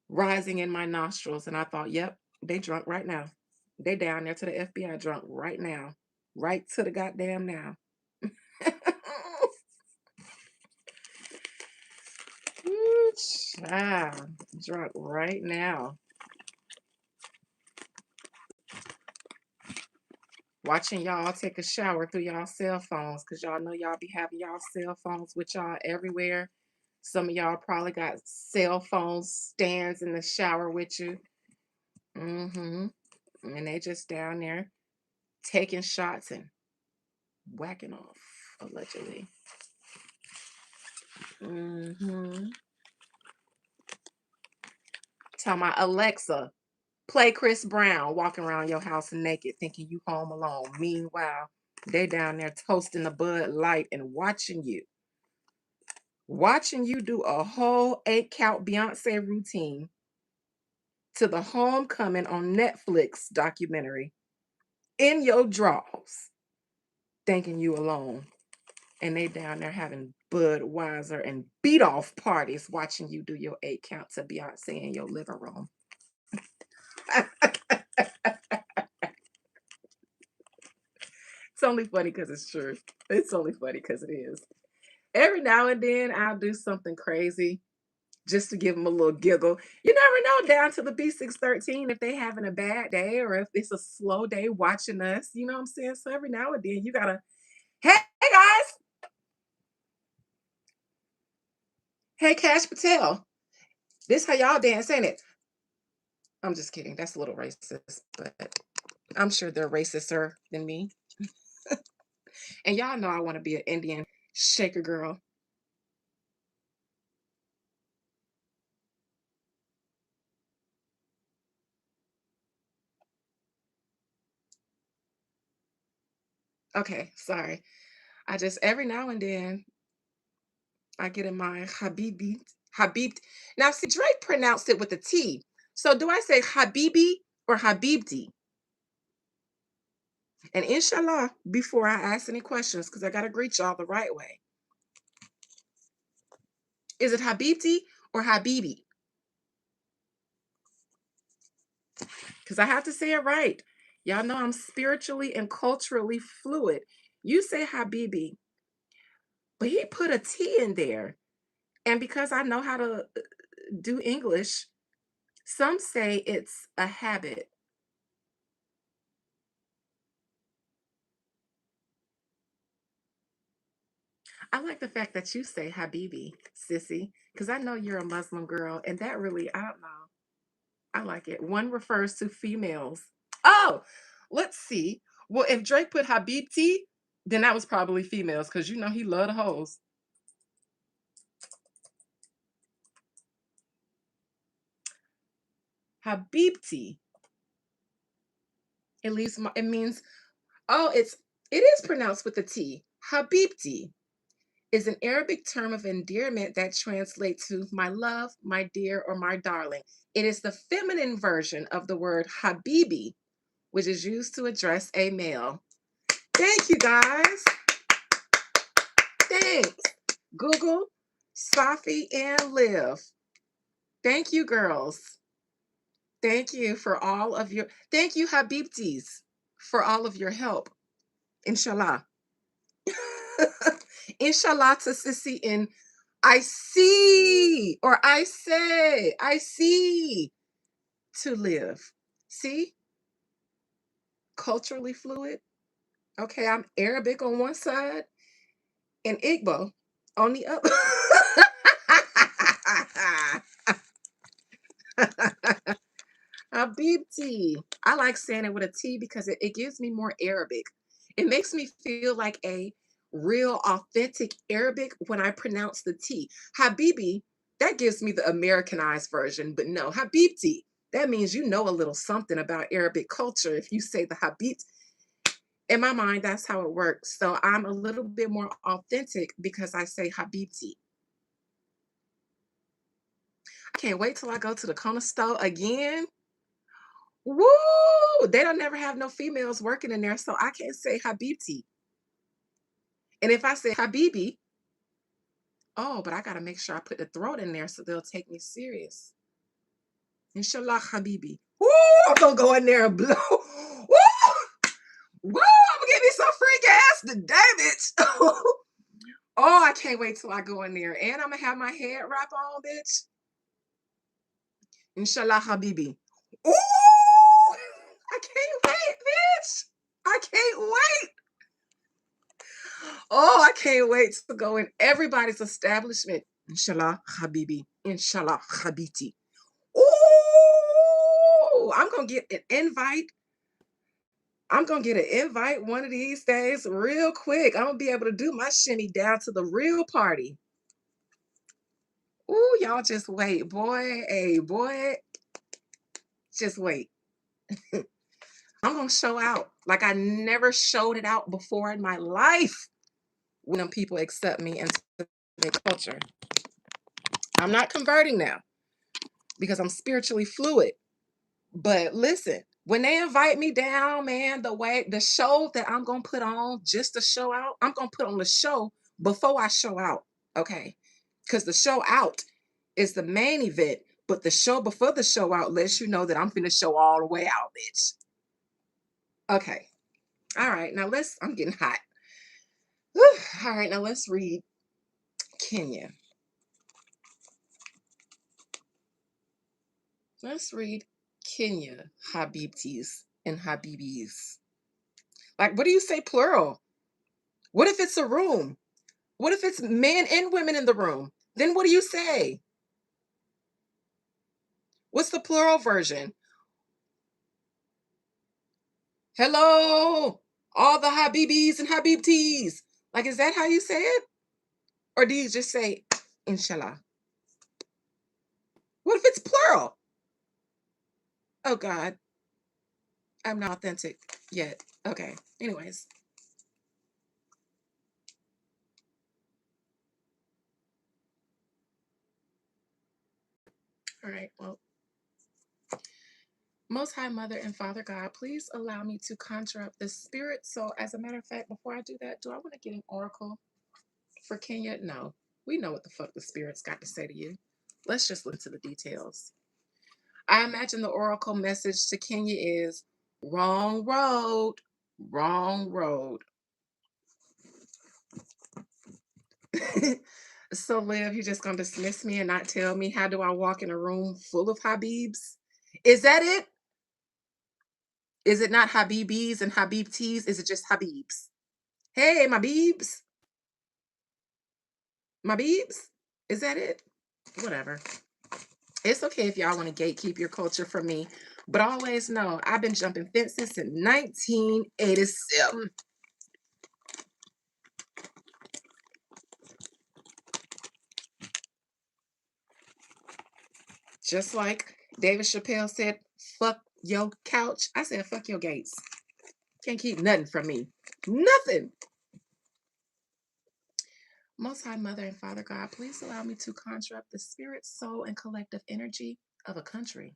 rising in my nostrils, and I thought, yep, they drunk right now. They down there to the FBI drunk right now. Right to the goddamn now. Ooh, child, drunk right now. Watching y'all take a shower through y'all cell phones, because y'all know y'all be having y'all cell phones with y'all everywhere. Some of y'all probably got cell phone stands in the shower with you. Mm-hmm. And they just down there taking shots and whacking off, allegedly. Mm-hmm. Tell my Alexa, play Chris Brown walking around your house naked, thinking you home alone. Meanwhile, they down there toasting the Bud Light and watching you do a whole 8-count Beyonce routine to the Homecoming on Netflix documentary in your drawers, thinking you alone. And they down there having Budweiser and beat off parties watching you do your 8-count to Beyonce in your living room. It's only funny because it's true. It's only funny because it is. Every now and then I'll do something crazy just to give them a little giggle. You never know, down to the B613, if they having a bad day or if it's a slow day watching us. You know what I'm saying? So every now and then you gotta, hey guys, hey Cash Patel. This how y'all dance, ain't it? I'm just kidding. That's a little racist, but I'm sure they're racister than me. And y'all know I want to be an Indian shaker girl. Okay, sorry. I just every now and then I get in my Habib. Now see Drake pronounced it with a T. So do I say Habibi or Habibti? And inshallah, before I ask any questions, because I gotta greet y'all the right way. Is it Habibti or Habibi? Because I have to say it right. Y'all know I'm spiritually and culturally fluid. You say Habibi, but he put a T in there. And because I know how to do English, some say it's a habit. I like the fact that you say Habibi, sissy, because I know you're a Muslim girl, and that really, I don't know. I like it. One refers to females. Oh, let's see. Well, if Drake put Habibti, then that was probably females, because you know he loved the hoes. Habibti. It means, oh, it is pronounced with a T. Habibti is an Arabic term of endearment that translates to my love, my dear, or my darling. It is the feminine version of the word habibi, which is used to address a male. Thank you guys. Thanks. Google, Safi, and Liv. Thank you, girls. Thank you for all of your, thank you, Habibtis, for all of your help. Inshallah. Inshallah to Sissy in I see or I see to live. See? Culturally fluid. Okay, I'm Arabic on one side and Igbo on the other. Habibti. I like saying it with a T because it gives me more Arabic. It makes me feel like a real authentic Arabic when I pronounce the T. Habibi, that gives me the Americanized version, but no, Habibti, that means you know a little something about Arabic culture if you say the Habib. In my mind, that's how it works. So I'm a little bit more authentic because I say Habibti. I can't wait till I go to the corner store again. Woo! They don't never have no females working in there, so I can't say Habibti. And if I say Habibi, oh, but I gotta make sure I put the throat in there so they'll take me serious. Inshallah Habibi. Woo! I'm gonna go in there and blow. Woo! Woo! I'm gonna give me some freak ass today, bitch. Oh, I can't wait till I go in there. And I'm gonna have my head wrap on, bitch. Inshallah Habibi. Ooh! I can't wait, bitch. I can't wait. Oh, I can't wait to go in everybody's establishment. Inshallah, Habibi. Inshallah, Habiti. Oh, I'm going to get an invite. I'm going to get an invite one of these days real quick. I'm going to be able to do my shimmy down to the real party. Oh, y'all just wait, boy. Hey, boy. Just wait. I'm going to show out like I never showed it out before in my life when them people accept me into their culture. I'm not converting now because I'm spiritually fluid. But listen, when they invite me down, man, the show that I'm gonna put on just to show out, I'm gonna put on the show before I show out. Okay. Because the show out is the main event, but the show before the show out lets you know that I'm finna show all the way out, bitch. Okay. All right. Now I'm getting hot. Whew. All right. Now let's read Kenya. Let's read Kenya Habibtis and Habibis. Like, what do you say plural? What if it's a room? What if it's men and women in the room? Then what do you say? What's the plural version? Hello, all the Habibis and Habibtis. Like, is that how you say it? Or do you just say, Inshallah? What if it's plural? Oh, God, I'm not authentic yet. Okay, anyways. All right, well, Most High Mother and Father God, please allow me to conjure up the spirit. So, as a matter of fact, before I do that, do I want to get an oracle for Kenya? No. We know what the fuck the spirit's got to say to you. Let's just listen to the details. I imagine the oracle message to Kenya is wrong road, wrong road. So, Liv, you just gonna dismiss me and not tell me how do I walk in a room full of Habibs? Is that it? Is it not Habibis and Habibtis? Is it just Habibs? Hey, my beebs. My beebs? Is that it? Whatever. It's okay if y'all want to gatekeep your culture from me, but always know I've been jumping fences since 1987. Just like David Chappelle said, fuck your couch. I said, fuck your gates. Can't keep nothing from me. Nothing. Most High Mother and Father God, please allow me to conjure up the spirit, soul, and collective energy of a country.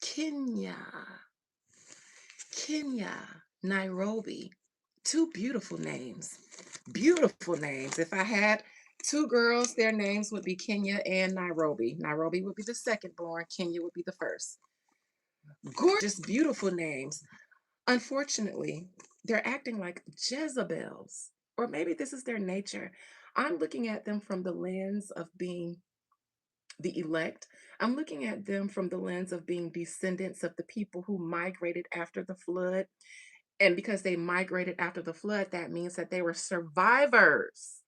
Kenya. Kenya, Nairobi. Two beautiful names. Beautiful names. If I had two girls, their names would be Kenya and Nairobi. Nairobi would be the second born, Kenya would be the first. Gorgeous, beautiful names. Unfortunately, they're acting like Jezebels, or maybe this is their nature. I'm looking at them from the lens of being the elect. I'm looking at them from the lens of being descendants of the people who migrated after the flood. And because they migrated after the flood, that means that they were survivors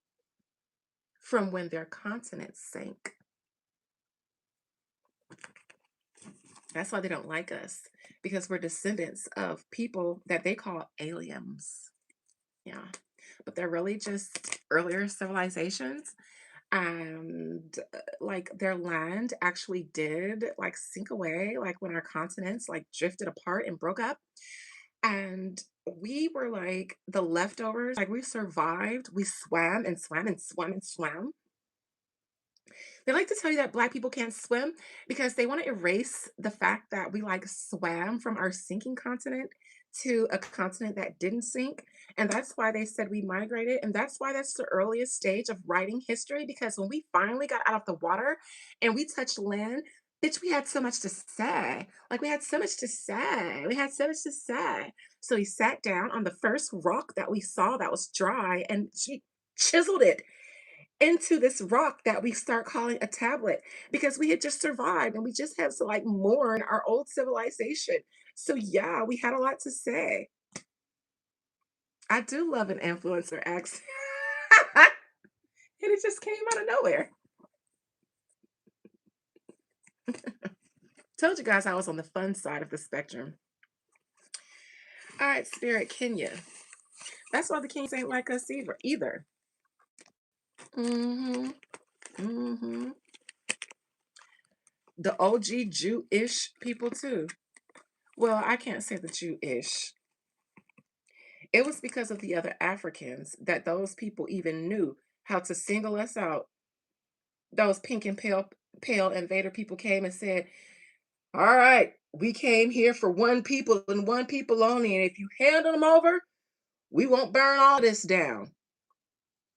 from when their continent sank. That's why they don't like us, because we're descendants of people that they call aliens. Yeah. But they're really just earlier civilizations. And like their land actually did like sink away, like when our continents like drifted apart and broke up. And we were like the leftovers, like we survived. We swam and swam and swam and swam. They like to tell you that Black people can't swim because they want to erase the fact that we like swam from our sinking continent to a continent that didn't sink. And that's why they said we migrated. And that's why that's the earliest stage of writing history, because when we finally got out of the water and we touched land, bitch, we had so much to say. Like we had so much to say. We had so much to say. So we sat down on the first rock that we saw that was dry and she chiseled it into this rock that we start calling a tablet, because we had just survived and we just had to like mourn our old civilization. So yeah, we had a lot to say. I do love an influencer accent. And it just came out of nowhere. Told you guys I was on the fun side of the spectrum. All right, Spirit Kenya. That's why the Kings ain't like us either. Mm-hmm. Mm-hmm. The OG Jewish people too. Well, I can't say the Jewish. It was because of the other Africans that those people even knew how to single us out. Those pink and pale invader people came and said, all right, we came here for one people and one people only. And if you hand them over, we won't burn all this down.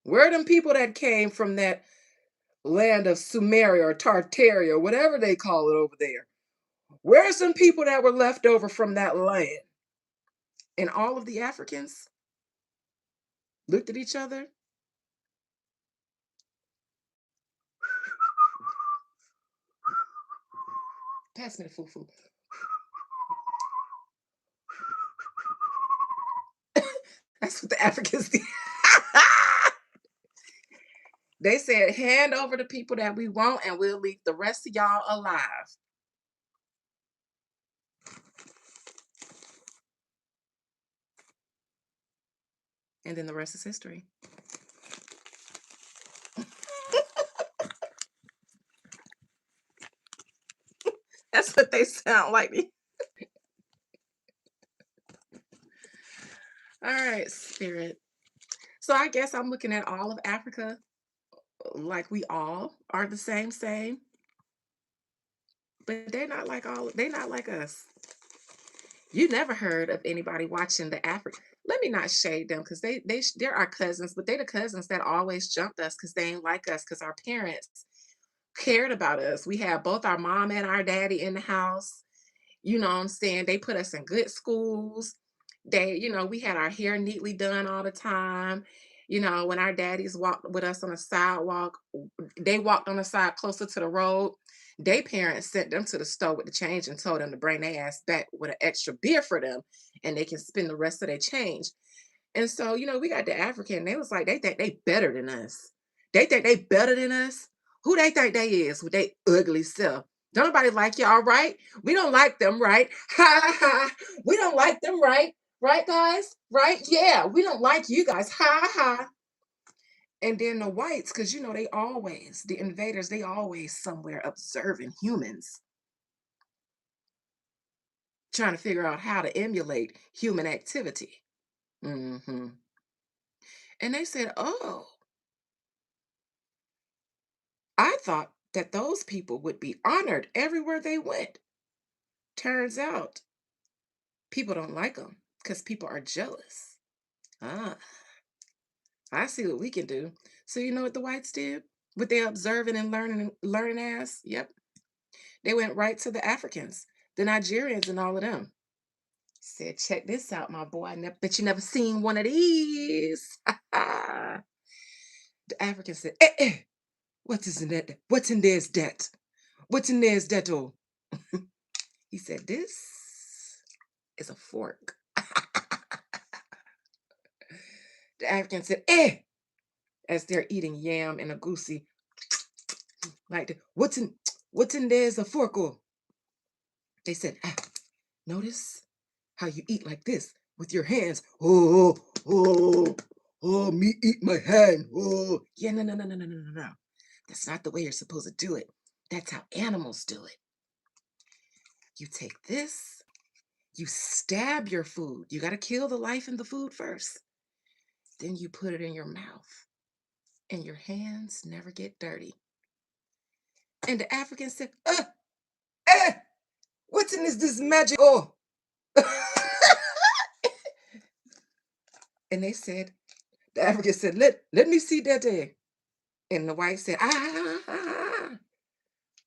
Where are them people that came from that land of Sumeria or Tartaria, whatever they call it over there? Where are some people that were left over from that land? And all of the Africans looked at each other. Pass me the foo-foo. That's what the Africans did. They said, hand over the people that we want, and we'll leave the rest of y'all alive. And then the rest is history. That's what they sound like. All right, spirit. So I guess I'm looking at all of Africa like we all are the same, but they're not like us. You never heard of anybody watching the Africa. Let me not shade them because they're our cousins, but they're the cousins that always jumped us because they ain't like us because our parents cared about us. We had both our mom and our daddy in the house. You know what I'm saying? They put us in good schools. We had our hair neatly done all the time. When our daddies walked with us on the sidewalk, they walked on the side closer to the road. Their parents sent them to the store with the change and told them to bring their ass back with an extra beer for them and they can spend the rest of their change. And so, we got the African, they was like, they think they better than us. They think they better than us. Who they think they is with their ugly self? Don't nobody like y'all, right? We don't like them, right? Ha ha ha. We don't like them, right? Right, guys? Right? Yeah, we don't like you guys. Ha ha. And then the whites, because the invaders, they always somewhere observing humans, trying to figure out how to emulate human activity. hmm And they said, oh, I thought that those people would be honored everywhere they went. Turns out people don't like them because people are jealous. Ah, I see what we can do. So you know what the whites did? With their observing and learning ass? Yep. They went right to the Africans, the Nigerians and all of them. Said, check this out, my boy. Bet you never seen one of these. The African said, what is in that? What's in there's that? What's in there's that? Oh, he said, this is a fork. The African said, as they're eating yam and a goosey. Like, what's in there's a fork? Oh, they said, notice how you eat like this with your hands. Oh, me eat my hand. Oh, yeah, no. That's not the way you're supposed to do it. That's how animals do it. You take this, you stab your food. You got to kill the life in the food first. Then you put it in your mouth, and your hands never get dirty. And the African said, what's in this magic? Oh. And they said, the African said, let me see that egg. And the white said,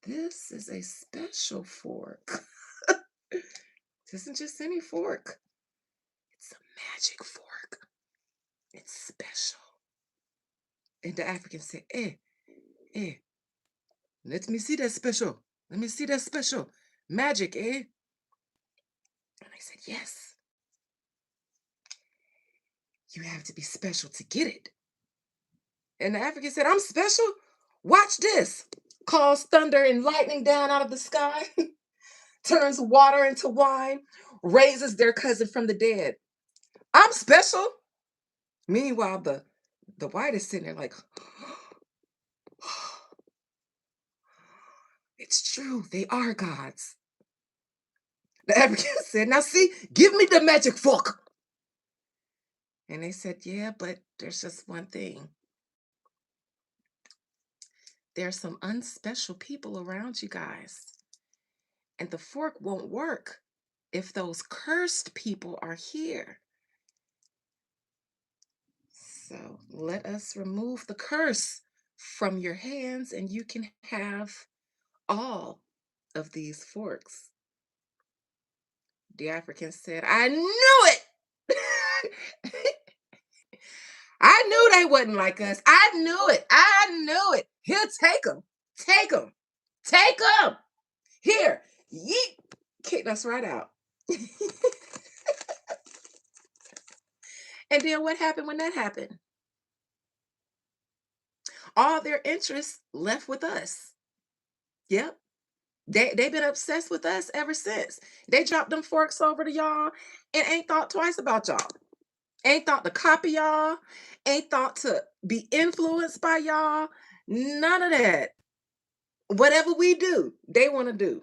this is a special fork. This isn't just any fork. It's a magic fork. It's special. And the African said, let me see that special. Let me see that special. Magic, eh? And I said, yes. You have to be special to get it. And the African said, I'm special? Watch this. Calls thunder and lightning down out of the sky, turns water into wine, raises their cousin from the dead. I'm special. Meanwhile, the white is sitting there like, it's true, they are gods. The African said, now see, give me the magic fork. And they said, yeah, but there's just one thing. There's some unspecial people around you guys. And the fork won't work if those cursed people are here. So let us remove the curse from your hands and you can have all of these forks. The African said, I knew it. I knew they wasn't like us. I knew it. I knew it. Here, take them. Take them. Take them. Here. Yeet. Kicked us right out. And then what happened when that happened? All their interests left with us. Yep. They've been obsessed with us ever since. They dropped them forks over to y'all and ain't thought twice about y'all. Ain't thought to copy y'all, ain't thought to be influenced by y'all. None of that. Whatever we do, they want to do.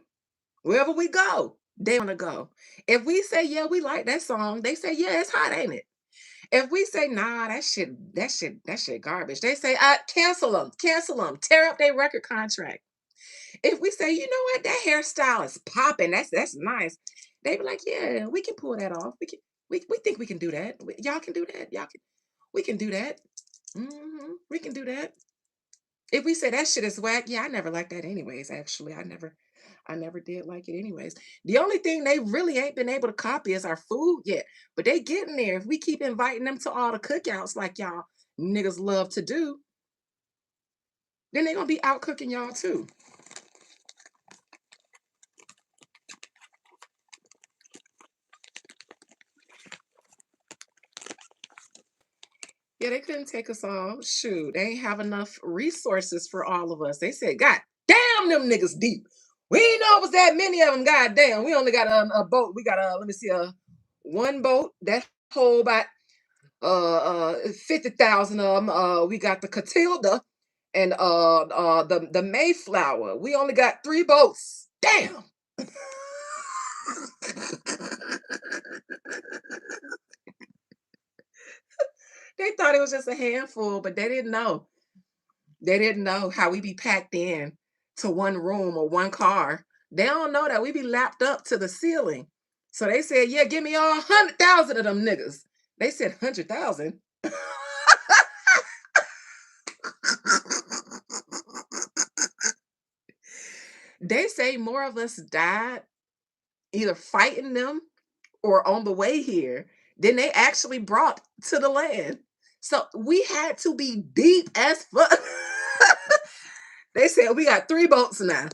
Wherever we go, they want to go. If we say, yeah, we like that song, they say, yeah, it's hot, ain't it? If we say, nah, that shit garbage, they say, cancel them, tear up their record contract. If we say, you know what, that hairstyle is popping, that's nice, they be like, yeah, we can pull that off. We think we can do that. Y'all can do that. We can do that. We can do that. If we say that shit is whack, yeah, I never liked that anyways. Actually, I never did like it anyways. The only thing they really ain't been able to copy is our food yet, but they getting there. If we keep inviting them to all the cookouts like y'all niggas love to do, then they gonna be out cooking y'all too. Yeah, they couldn't take us all. Shoot, they ain't have enough resources for all of us. They said, God damn, them niggas deep. We ain't know it was that many of them. God damn, we only got a boat. We got let me see, one boat that hold about 50,000 of them. We got the Catilda and the Mayflower. We only got 3 boats. Damn. They thought it was just a handful, but they didn't know. They didn't know how we be packed in to one room or one car. They don't know that we be lapped up to the ceiling. So they said, yeah, give me all 100,000 of them niggas. They said 100,000. They say more of us died either fighting them or on the way here than they actually brought to the land. So we had to be deep as fuck. They said we got 3 boats now.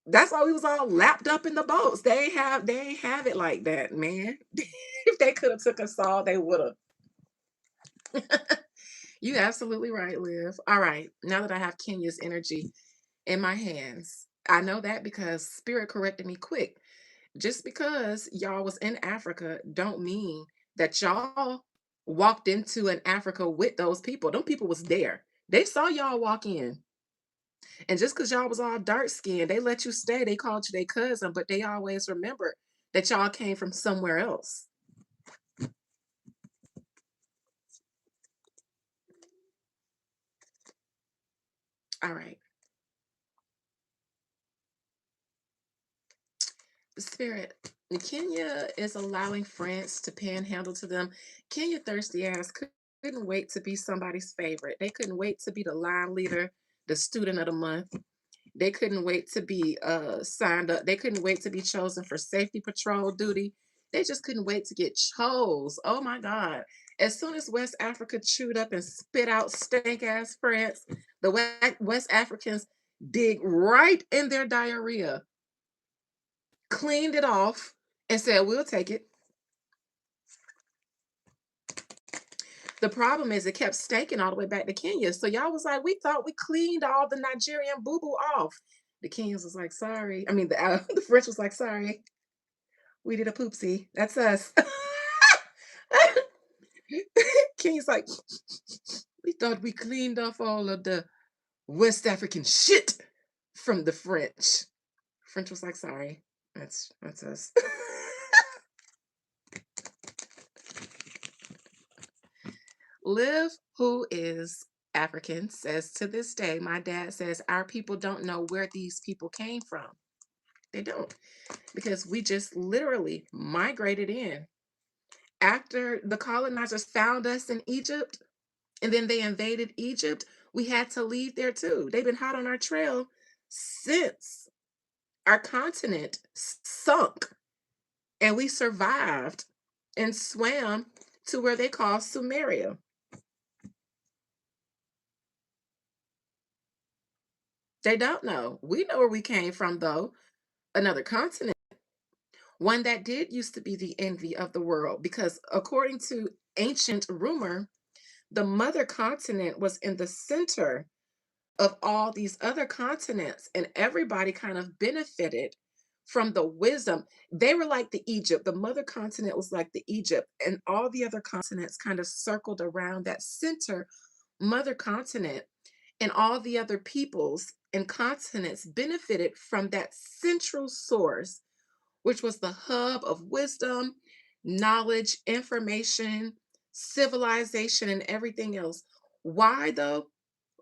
That's why we was all lapped up in the boats. They ain't have it like that, man. If they could have took us all, they would have. You absolutely right, Liv. All right. Now that I have Kenya's energy in my hands, I know that because Spirit corrected me quick. Just because y'all was in Africa don't mean that y'all walked into an Africa with those people. Them people was there. They saw y'all walk in. And just because y'all was all dark skinned, they let you stay. They called you their cousin, but they always remembered that y'all came from somewhere else. All right. Spirit, Kenya is allowing France to panhandle to them. Kenya thirsty ass couldn't wait to be somebody's favorite. They couldn't wait to be the line leader, the student of the month. They couldn't wait to be signed up. They couldn't wait to be chosen for safety patrol duty. They just couldn't wait to get chose. Oh my God. As soon as West Africa chewed up and spit out stank ass France, the West Africans dig right in their diarrhea, cleaned it off, and said, we'll take it. The problem is it kept stinking all the way back to Kenya. So y'all was like, we thought we cleaned all the Nigerian boo-boo off. The Kenyans was like, sorry. I mean, the French was like, sorry. We did a poopsie. That's us. Kenya's like, we thought we cleaned off all of the West African shit from the French. French was like, sorry. That's us. Liv, who is African, says to this day, my dad says our people don't know where these people came from. They don't, because we just literally migrated in. After the colonizers found us in Egypt and then they invaded Egypt, we had to leave there too. They've been hot on our trail since our continent sunk and we survived and swam to where they call Sumeria. They don't know. We know where we came from, though. Another continent. One that did used to be the envy of the world, because according to ancient rumor, the mother continent was in the center of all these other continents, and everybody kind of benefited from the wisdom. They were like the Egypt. The mother continent was like the Egypt, and all the other continents kind of circled around that center mother continent, and all the other peoples and continents benefited from that central source, which was the hub of wisdom, knowledge, information, civilization, and everything else. Why though?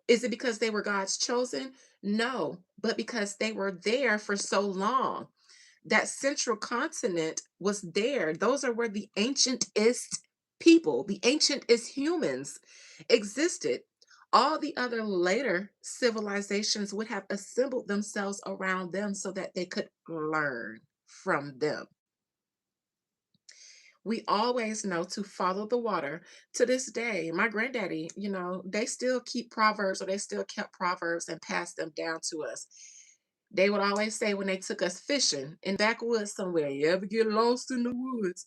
Is it because they were God's chosen? No, but because they were there for so long. That central continent was there. Those are where the ancientest people, the ancientest humans existed. All the other later civilizations would have assembled themselves around them so that they could learn from them. We always know to follow the water. To this day, my granddaddy, they still keep proverbs, or they still kept proverbs and passed them down to us. They would always say when they took us fishing in backwoods somewhere, you ever get lost in the woods,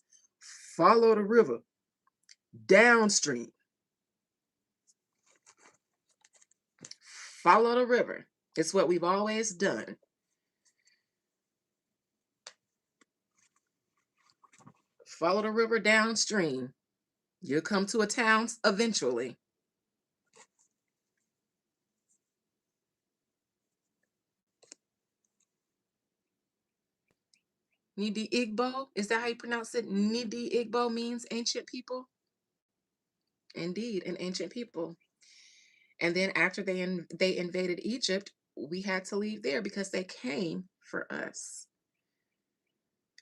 follow the river downstream. Follow the river. It's what we've always done. Follow the river downstream. You'll come to a town eventually. Nidi Igbo, is that how you pronounce it? Nidi Igbo means ancient people. Indeed, an ancient people. And then after they invaded Egypt, we had to leave there because they came for us.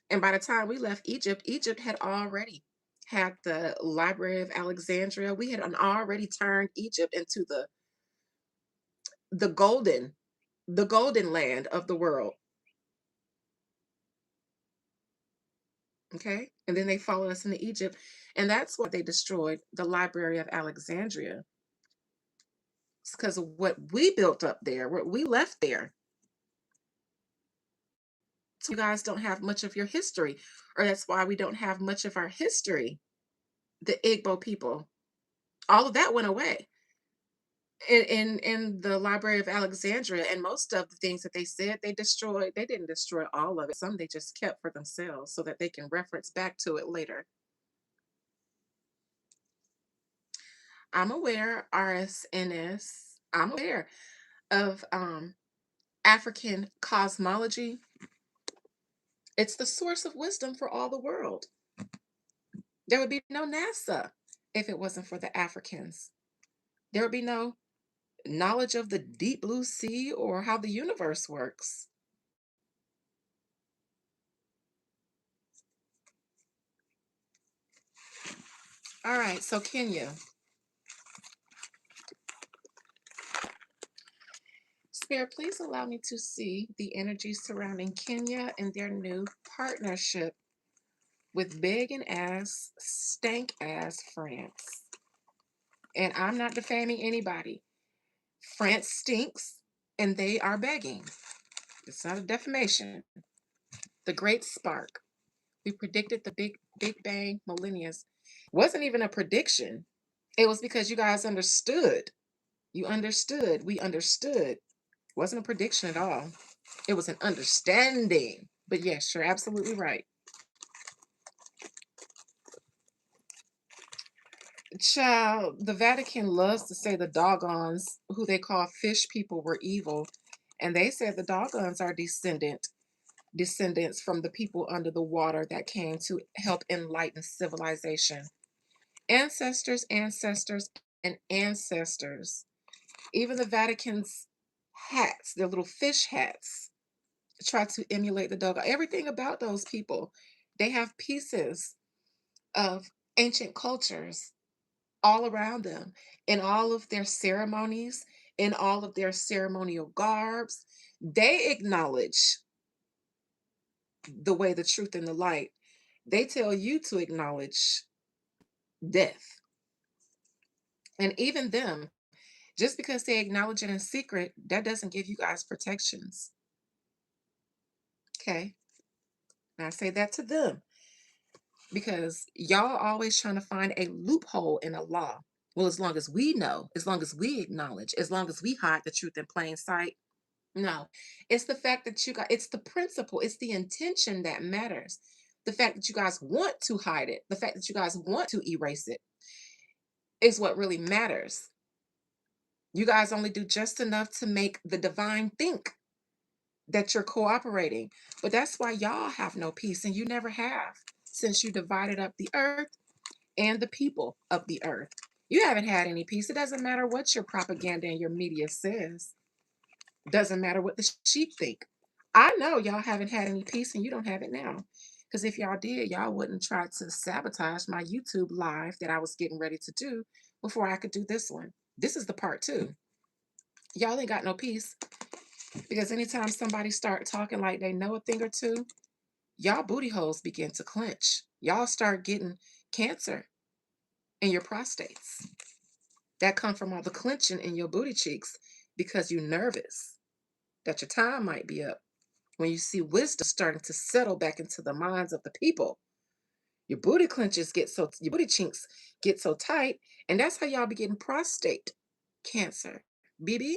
And by the time we left Egypt, Egypt had already had the Library of Alexandria. We had already turned Egypt into the golden, the golden land of the world. Okay. And then they followed us into Egypt. And that's why they destroyed the Library of Alexandria. It's because of what we built up there, what we left there. So you guys don't have much of your history, or that's why we don't have much of our history. The Igbo people, all of that went away in the Library of Alexandria, and most of the things that they said they destroyed, they didn't destroy all of it. Some they just kept for themselves so that they can reference back to it later. I'm aware, RSNS. I'm aware of African cosmology. It's the source of wisdom for all the world. There would be no NASA if it wasn't for the Africans. There would be no knowledge of the deep blue sea or how the universe works. All right, so Kenya. Spirit, please allow me to see the energy surrounding Kenya and their new partnership with big and ass, stank ass France. And I'm not defaming anybody. France stinks and they are begging. It's not a defamation. The great spark. We predicted the Big Bang millennials. Wasn't even a prediction. It was because you guys understood. You understood. We understood. Wasn't a prediction at all. It was an understanding. But yes, you're absolutely right. Child, the Vatican loves to say the doggons, who they call fish people, were evil. And they said the doggons are descendants from the people under the water that came to help enlighten civilization. Ancestors, ancestors, and ancestors. Even the Vatican's hats, their little fish hats, try to emulate the dog. Everything about those people, they have pieces of ancient cultures all around them in all of their ceremonies, in all of their ceremonial garbs. They acknowledge the way, the truth, and the light. They tell you to acknowledge death. And even them, just because they acknowledge it in secret, that doesn't give you guys protections. Okay. And I say that to them because y'all always trying to find a loophole in a law. Well, as long as we know, as long as we acknowledge, as long as we hide the truth in plain sight, No, it's the fact that you got, it's the principle, it's the intention that matters. The fact that you guys want to hide it, the fact that you guys want to erase it is what really matters. You guys only do just enough to make the divine think that you're cooperating. But that's why y'all have no peace, and you never have since you divided up the earth and the people of the earth. You haven't had any peace. It doesn't matter what your propaganda and your media says. Doesn't matter what the sheep think. I know y'all haven't had any peace and you don't have it now. Because if y'all did, y'all wouldn't try to sabotage my YouTube live that I was getting ready to do before I could do this one. This is the part two. Y'all ain't got no peace because anytime somebody start talking like they know a thing or two, y'all booty holes begin to clench. Y'all start getting cancer in your prostates. That come from all the clenching in your booty cheeks because you're nervous that your time might be up. When you see wisdom starting to settle back into the minds of the people, your booty chinks get so tight, and that's how y'all be getting prostate cancer. BB,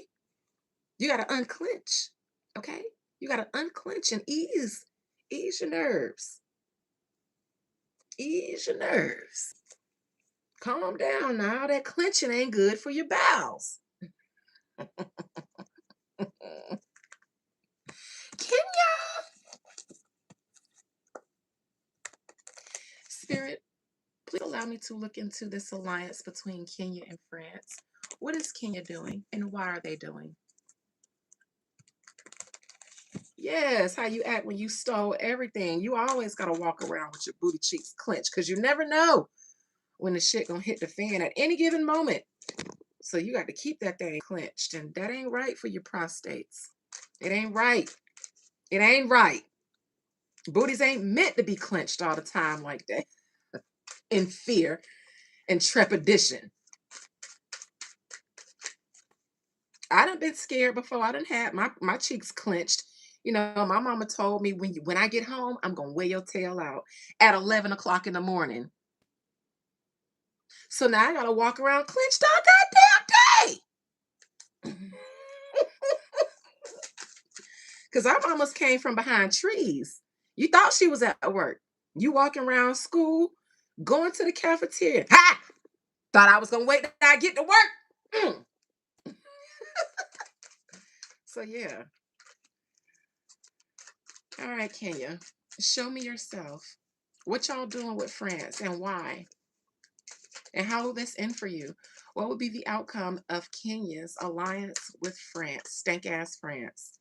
you gotta unclench. Okay? You gotta unclench and ease your nerves. Ease your nerves. Calm down now. That clenching ain't good for your bowels. Kenya, Spirit, please allow me to look into this alliance between Kenya and France. What is Kenya doing and why are they doing? Yes, how you act when you stole everything. You always got to walk around with your booty cheeks clenched because you never know when the shit gonna hit the fan at any given moment. So you got to keep that thing clenched, and that ain't right for your prostates. It ain't right. It ain't right. Booties ain't meant to be clenched all the time like that in fear and trepidation. I done been scared before. I done had my cheeks clenched. You know, my mama told me when I get home, I'm gonna wear your tail out at 11 o'clock in the morning. So now I gotta walk around clenched all goddamn day. Cause our mamas came from behind trees. You thought she was at work. You walking around school, going to the cafeteria. Ha! Thought I was gonna wait till I get to work. Mm. So yeah. All right, Kenya. Show me yourself. What y'all doing with France and why? And how will this end for you? What would be the outcome of Kenya's alliance with France, stank ass France?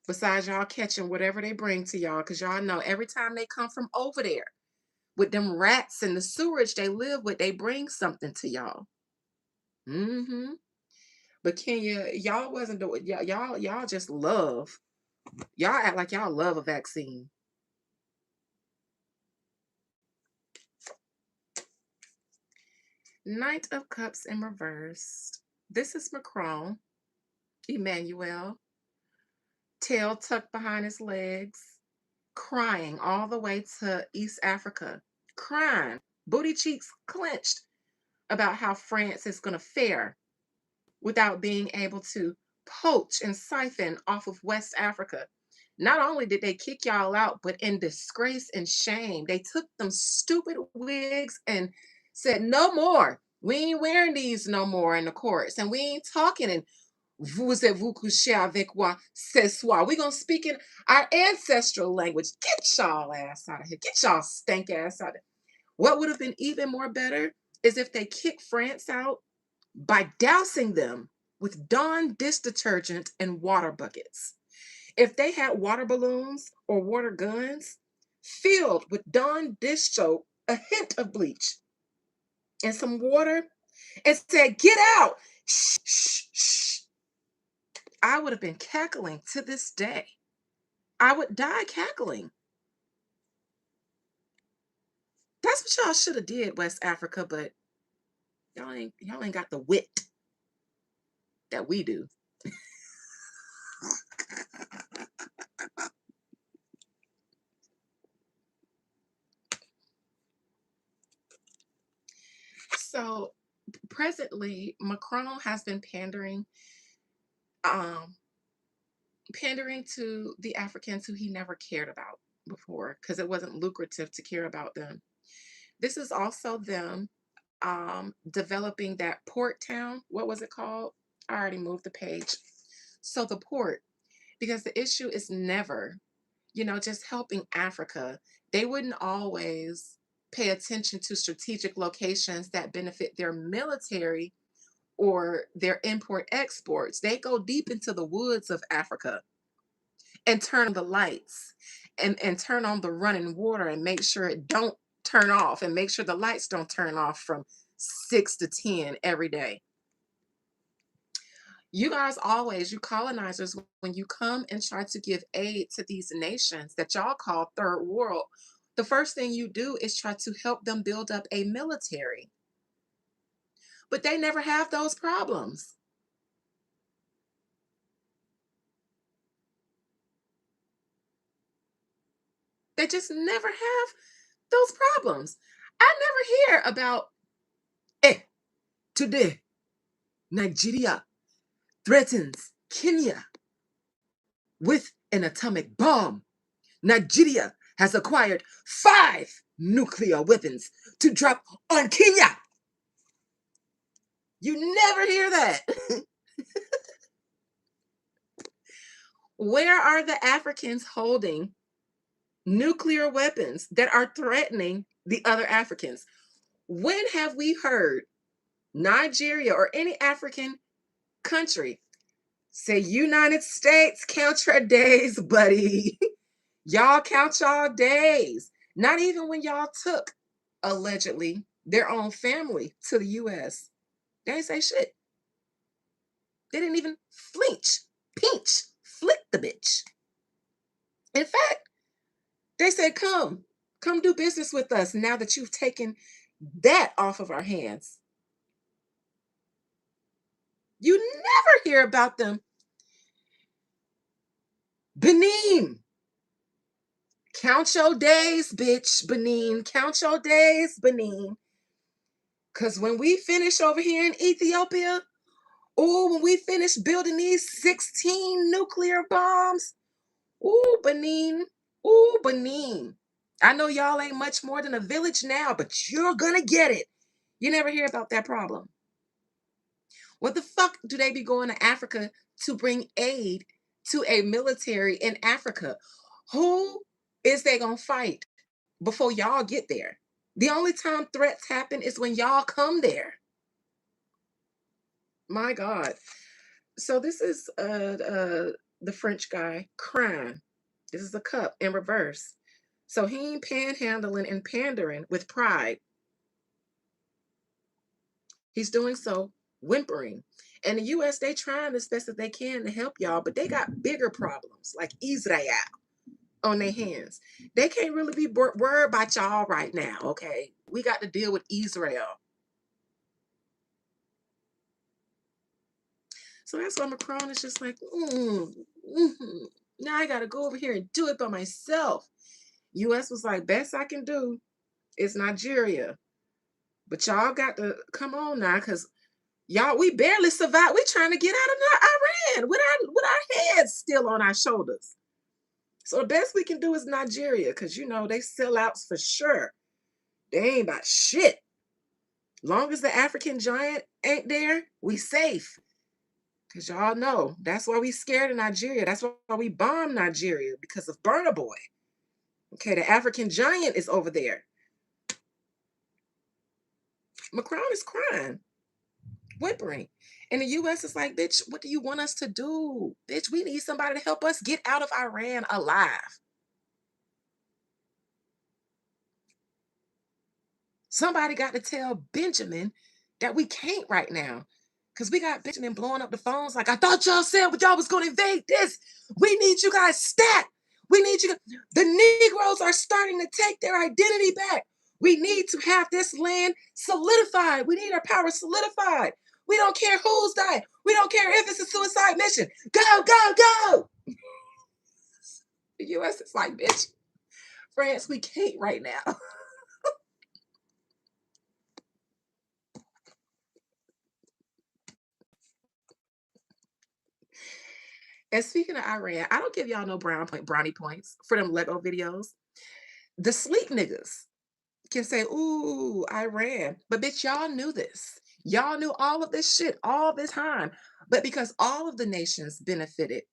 Besides y'all catching whatever they bring to y'all, because y'all know every time they come from over there with them rats and the sewerage they live with, they bring something to y'all. Mm-hmm. But Kenya, y'all wasn't doing y'all just love. Y'all act like y'all love a vaccine. Knight of Cups in reverse. This is Macron, Emmanuel, tail tucked behind his legs, crying all the way to East Africa, crying, booty cheeks clenched about how France is going to fare without being able to poach and siphon off of West Africa. Not only did they kick y'all out, but in disgrace and shame, they took them stupid wigs and said, no more. We ain't wearing these no more in the courts. And we ain't talking in vous couchez avec moi ce soir. We're going to speak in our ancestral language. Get y'all ass out of here. Get y'all stank ass out of here. What would have been even more better is if they kicked France out by dousing them with Dawn dish detergent and water buckets. If they had water balloons or water guns filled with Dawn dish soap, a hint of bleach, and some water, and said, get out, shh, shh, shh, I would have been cackling to this day. I would die cackling. That's what y'all should have did, West Africa, but y'all ain't got the wit that we do. So presently, Macron has been pandering. Um, pandering to the Africans who he never cared about before because it wasn't lucrative to care about them. This is also them developing that port town. What was it called? I already moved the page. So the port, because the issue is never, just helping Africa. They wouldn't always pay attention to strategic locations that benefit their military or their import exports. They go deep into the woods of Africa and turn on the lights and turn on the running water and make sure it don't turn off and make sure the lights don't turn off from 6 to 10 every day. You guys always, you colonizers, when you come and try to give aid to these nations that y'all call third world, the first thing you do is try to help them build up a military. But they never have those problems. They just never have those problems. I never hear about, today, Nigeria threatens Kenya with an atomic bomb. Nigeria has acquired 5 nuclear weapons to drop on Kenya. You never hear that. Where are the Africans holding nuclear weapons that are threatening the other Africans? When have we heard Nigeria or any African country say, United States, count your days, buddy? Y'all count y'all days. Not even when y'all took, allegedly, their own family to the US. They ain't say shit. They didn't even flinch, pinch, flick the bitch. In fact, they said, come do business with us now that you've taken that off of our hands. You never hear about them. Benin. Count your days, bitch, Benin. Count your days, Benin. Because when we finish over here in Ethiopia, when we finish building these 16 nuclear bombs, Benin, Benin. I know y'all ain't much more than a village now, but you're gonna get it. You never hear about that problem. What the fuck do they be going to Africa to bring aid to a military in Africa? Who is they gonna fight before y'all get there? The only time threats happen is when y'all come there. My God. So this is the French guy crying. This is a cup in reverse. So he ain't panhandling and pandering with pride. He's doing so whimpering. And the US, they trying as best as they can to help y'all, but they got bigger problems like Israel on their hands. They can't really be worried about y'all right now, okay? We got to deal with Israel. So that's why Macron is just like, now I got to go over here and do it by myself. US was like, best I can do is Nigeria. But y'all got to come on now, because y'all, we barely survived. We trying to get out of Iran with our heads still on our shoulders. So the best we can do is Nigeria, because they sell outs for sure. They ain't about shit. Long as the African giant ain't there, we safe. Because y'all know that's why we scared of Nigeria. That's why we bombed Nigeria, because of Burna Boy. Okay, the African giant is over there. Macron is crying, whimpering. And the US is like, bitch, what do you want us to do? Bitch, we need somebody to help us get out of Iran alive. Somebody got to tell Benjamin that we can't right now. Because we got Benjamin blowing up the phones like, I thought y'all said y'all was going to invade this. We need you guys stat. We need you. The Negroes are starting to take their identity back. We need to have this land solidified. We need our power solidified. We don't care who's died. We don't care if it's a suicide mission. Go, go, go. The US is like, bitch, France, we can't right now. And speaking of Iran, I don't give y'all no brownie points for them Lego videos. The sleep niggas can say, ooh, Iran. But bitch, y'all knew this. Y'all knew all of this shit all this time. But because all of the nations benefited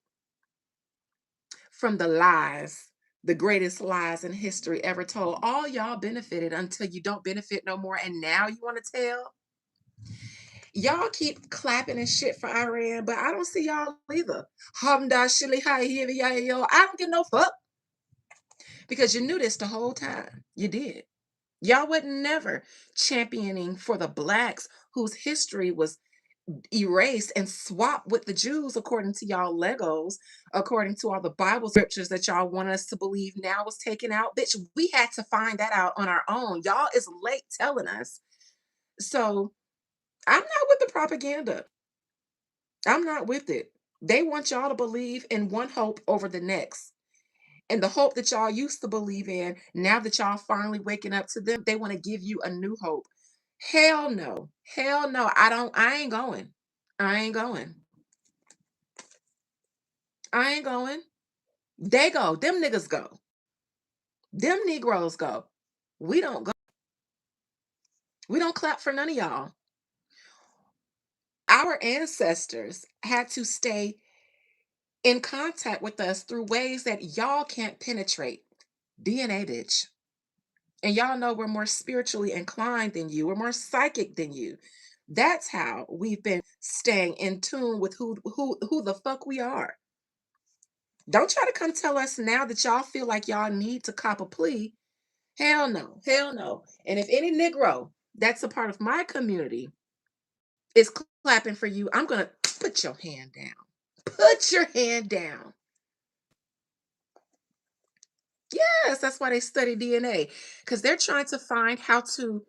from the lies, the greatest lies in history ever told, all y'all benefited until you don't benefit no more. And now you want to tell? Y'all keep clapping and shit for Iran, but I don't see y'all either. I don't give no fuck because you knew this the whole time. You did. Y'all wasn't never championing for the blacks whose history was erased and swapped with the Jews, according to y'all Legos, according to all the Bible scriptures that y'all want us to believe now was taken out. Bitch, we had to find that out on our own. Y'all is late telling us. So I'm not with the propaganda. I'm not with it. They want y'all to believe in one hope over the next. And the hope that y'all used to believe in, now that y'all finally waking up to them, they want to give you a new hope. Hell no. Hell no. I ain't going. I ain't going. I ain't going. They go. Them niggas go. Them Negroes go. We don't go. We don't clap for none of y'all. Our ancestors had to stay in contact with us through ways that y'all can't penetrate. DNA, bitch. And y'all know we're more spiritually inclined than you. We're more psychic than you. That's how we've been staying in tune with who the fuck we are. Don't try to come tell us now that y'all feel like y'all need to cop a plea. Hell no. Hell no. And if any Negro that's a part of my community is clapping for you, I'm gonna put your hand down. Put your hand down. Yes, that's why they study DNA, because they're trying to find how to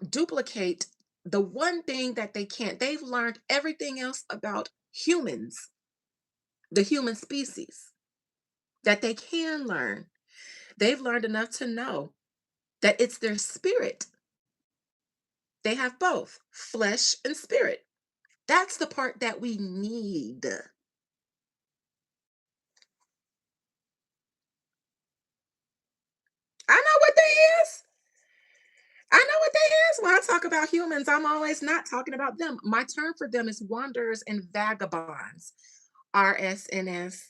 duplicate the one thing that they can't. They've learned everything else about humans, the human species, that they can learn. They've learned enough to know that it's their spirit. They have both flesh and spirit. That's the part that we need. I know what they is. I know what they is. When I talk about humans, I'm always not talking about them. My term for them is wanderers and vagabonds. RSNS.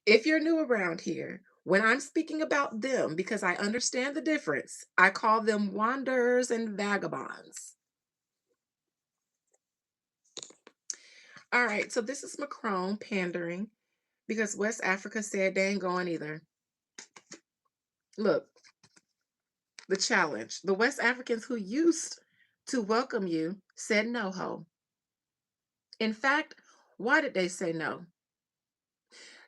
If you're new around here, when I'm speaking about them, because I understand the difference, I call them wanderers and vagabonds. All right, so this is Macron pandering because West Africa said they ain't going either. Look, the challenge. The West Africans who used to welcome you said no ho. In fact, why did they say no?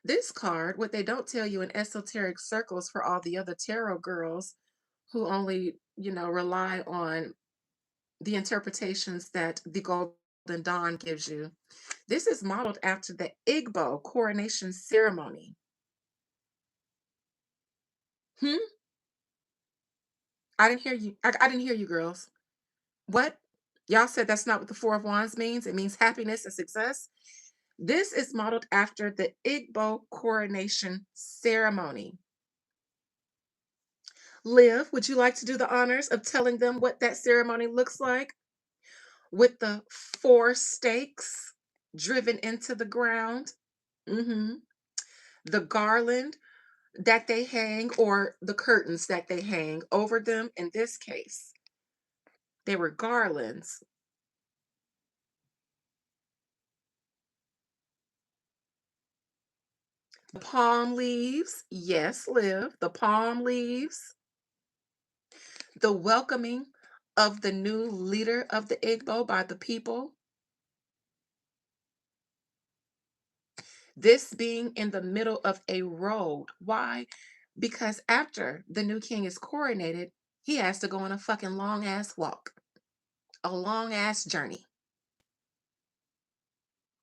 This card, what they don't tell you in esoteric circles for all the other tarot girls who only, rely on the interpretations that the Golden Dawn gives you. This is modeled after the Igbo coronation ceremony. Hmm? I didn't hear you. I didn't hear you, girls. What? Y'all said that's not what the Four of Wands means. It means happiness and success. This is modeled after the Igbo coronation ceremony. Liv, would you like to do the honors of telling them what that ceremony looks like with the four stakes driven into the ground? Hmm. The garland that they hang, or the curtains that they hang over them. In this case, they were garlands. The palm leaves. Yes, Liv. The palm leaves. The welcoming of the new leader of the Igbo by the people. This being in the middle of a road. Why? Because after the new king is coronated, he has to go on a fucking long ass walk, a long ass journey.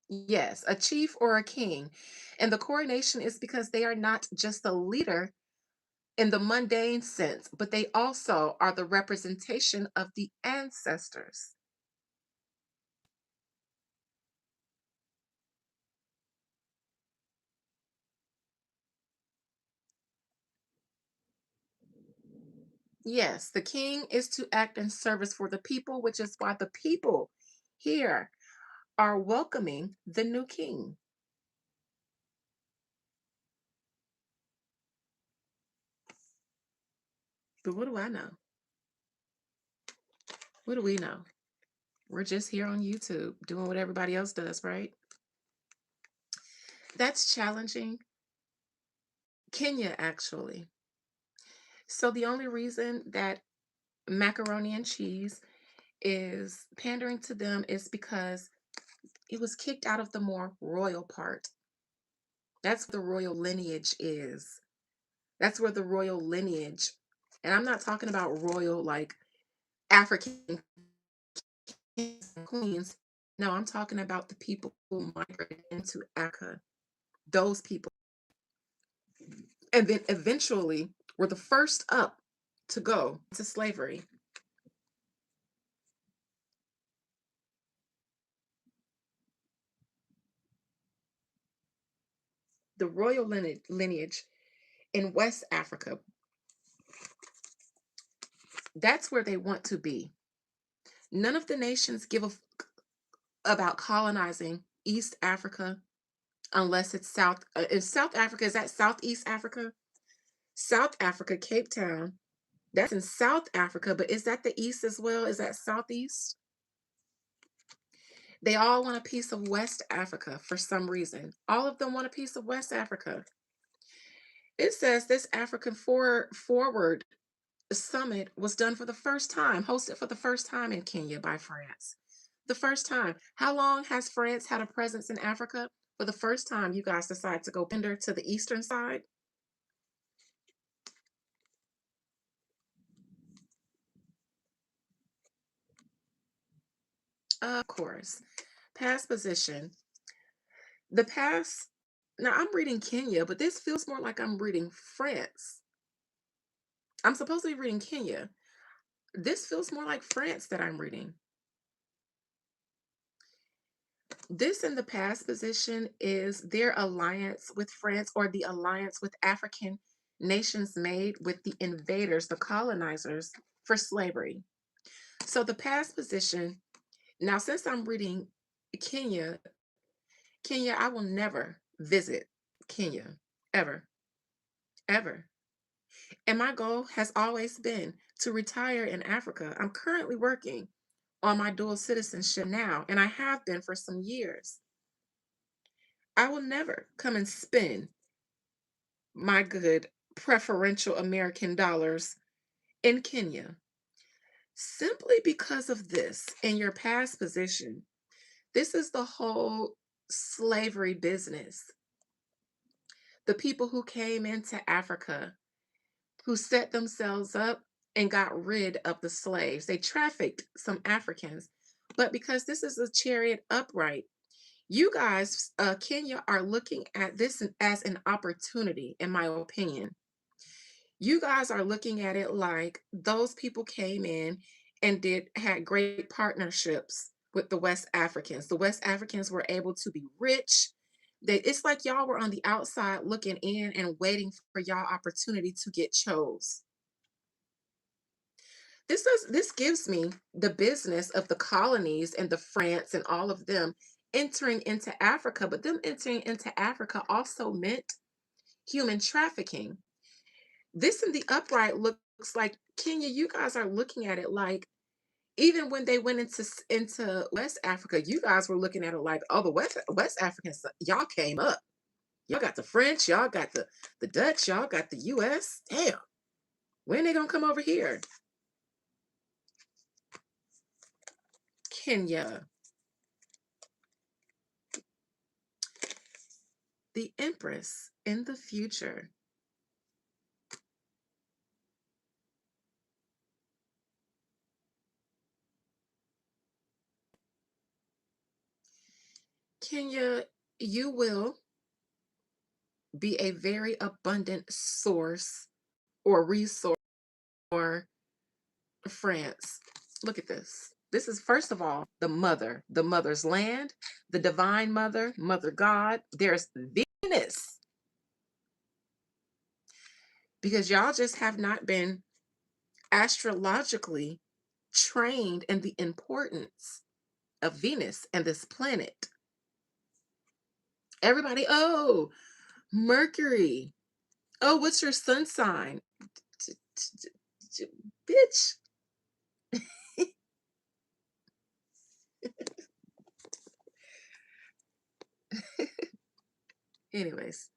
Yes, a chief or a king. And the coronation is because they are not just a leader in the mundane sense, but they also are the representation of the ancestors. Yes, the king is to act in service for the people, which is why the people here are welcoming the new king. But what do I know? What do we know? We're just here on YouTube doing what everybody else does, right? That's challenging. Kenya, actually. So the only reason that macaroni and cheese is pandering to them is because it was kicked out of the more royal part. That's where the royal lineage is. That's where the royal lineage, and I'm not talking about royal like African kings and queens. No, I'm talking about the people who migrated into Africa. Those people. And then eventually were the first up to go to slavery. The royal lineage in West Africa, that's where they want to be. None of the nations give a about colonizing East Africa unless it's South. Is South Africa, is that Southeast Africa? South Africa, Cape Town, that's in South Africa, but is that the East as well? Is that Southeast? They all want a piece of West Africa for some reason. All of them want a piece of West Africa. It says this African Forward Summit was done for the first time, hosted for the first time in Kenya by France. The first time. How long has France had a presence in Africa? For the first time, you guys decide to go pander to the eastern side? Of course. Past position. The past, now I'm reading Kenya, but this feels more like I'm reading France. I'm supposed to be reading Kenya. This feels more like France that I'm reading. This in the past position is their alliance with France or the alliance with African nations made with the invaders, the colonizers for slavery. So the past position, now since I'm reading Kenya, Kenya, I will never visit Kenya ever, ever. And my goal has always been to retire in Africa. I'm currently working on my dual citizenship now, and I have been for some years. I will never come and spend my good preferential American dollars in Kenya simply because of this in your past position. This is the whole slavery business. The people who came into Africa, who set themselves up and got rid of the slaves. They trafficked some Africans. But because this is a chariot upright, you guys, Kenya, are looking at this as an opportunity, in my opinion. You guys are looking at it like those people came in and had great partnerships with the West Africans. The West Africans were able to be rich. It's like y'all were on the outside looking in and waiting for y'all opportunity to get chose. This gives me the business of the colonies and the France and all of them entering into Africa, but them entering into Africa also meant human trafficking. This in the upright looks like Kenya. You guys are looking at it like even when they went into West Africa, you guys were looking at it like, oh, the West Africans, y'all came up. Y'all got the French, y'all got the Dutch, y'all got the U.S. Damn, when they gonna come over here? Kenya, the Empress in the future. Kenya, you will be a very abundant source or resource for France. Look at this. This is, first of all, the mother, the mother's land, the divine mother, mother God. There's Venus, because y'all just have not been astrologically trained in the importance of Venus and this planet. Everybody, oh, Mercury. Oh, what's your sun sign? T- t- t- Bitch. Anyways,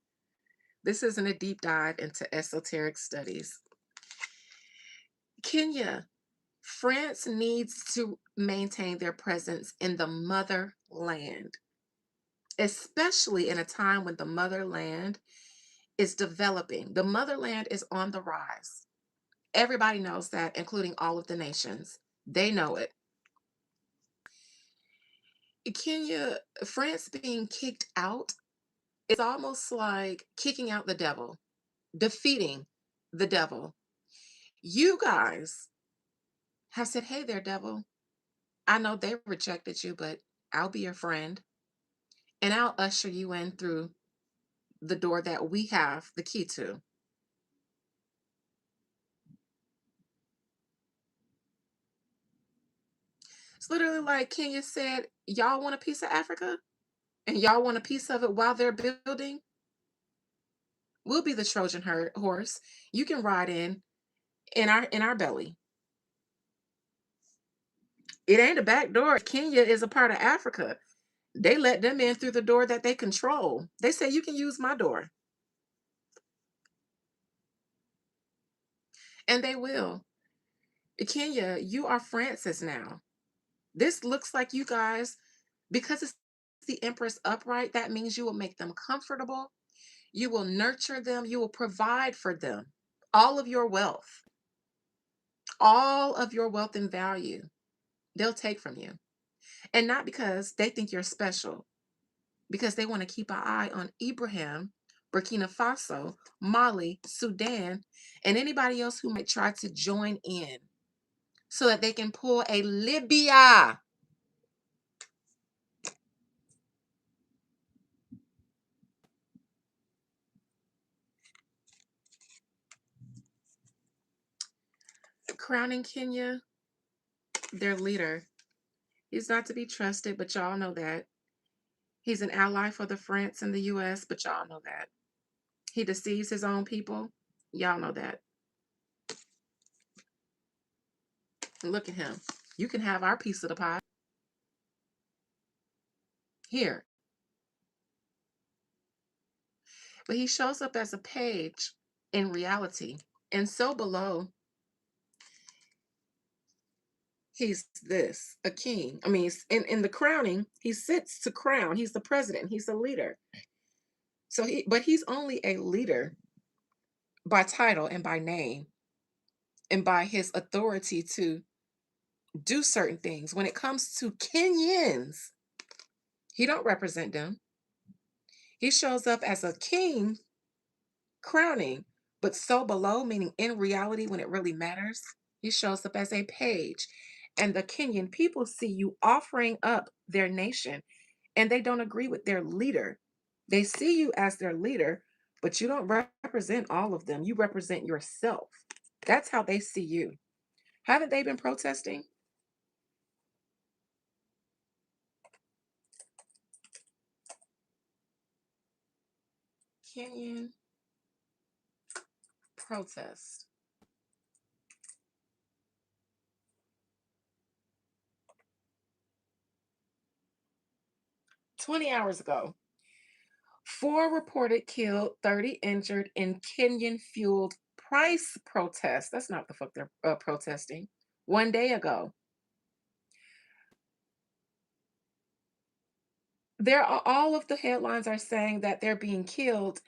this isn't a deep dive into esoteric studies. Kenya, France needs to maintain their presence in the motherland, especially in a time when the motherland is developing. The motherland is on the rise. Everybody knows that, including all of the nations. They know it. Kenya, France being kicked out is almost like kicking out the devil, defeating the devil. You guys have said, hey there, devil. I know they rejected you, but I'll be your friend and I'll usher you in through the door that we have the key to. It's literally like Kenya said, y'all want a piece of Africa? And y'all want a piece of it while they're building? We'll be the Trojan horse. You can ride in our belly. It ain't a back door. Kenya is a part of Africa. They let them in through the door that they control. They say you can use my door. And they will. Kenya, you are Francis now. This looks like you guys, because it's the Empress upright, that means you will make them comfortable. You will nurture them. You will provide for them all of your wealth, all of your wealth and value. They'll take from you. And not because they think you're special, because they want to keep an eye on Ibrahim, Burkina Faso, Mali, Sudan, and anybody else who might try to join in so that they can pull a Libya. Crowning Kenya, their leader. He's not to be trusted, but y'all know that. He's an ally for the France and the US, but y'all know that. He deceives his own people. Y'all know that. Look at him. You can have our piece of the pie. Here. But he shows up as a page in reality. And so below, he's this, a king. I mean, in the crowning, he sits to crown. He's the president. He's the leader. But he's only a leader by title and by name and by his authority to do certain things. When it comes to Kenyans, he don't represent them. He shows up as a king crowning, but so below, meaning in reality, when it really matters, he shows up as a page. And the Kenyan people see you offering up their nation and they don't agree with their leader. They see you as their leader, but you don't represent all of them. You represent yourself. That's how they see you. Haven't they been protesting? Kenyan protest. 20 hours ago, 4 reported killed, 30 injured in Kenyan fueled price protests. That's not the fuck they're protesting. 1 day ago. All of the headlines are saying that they're being killed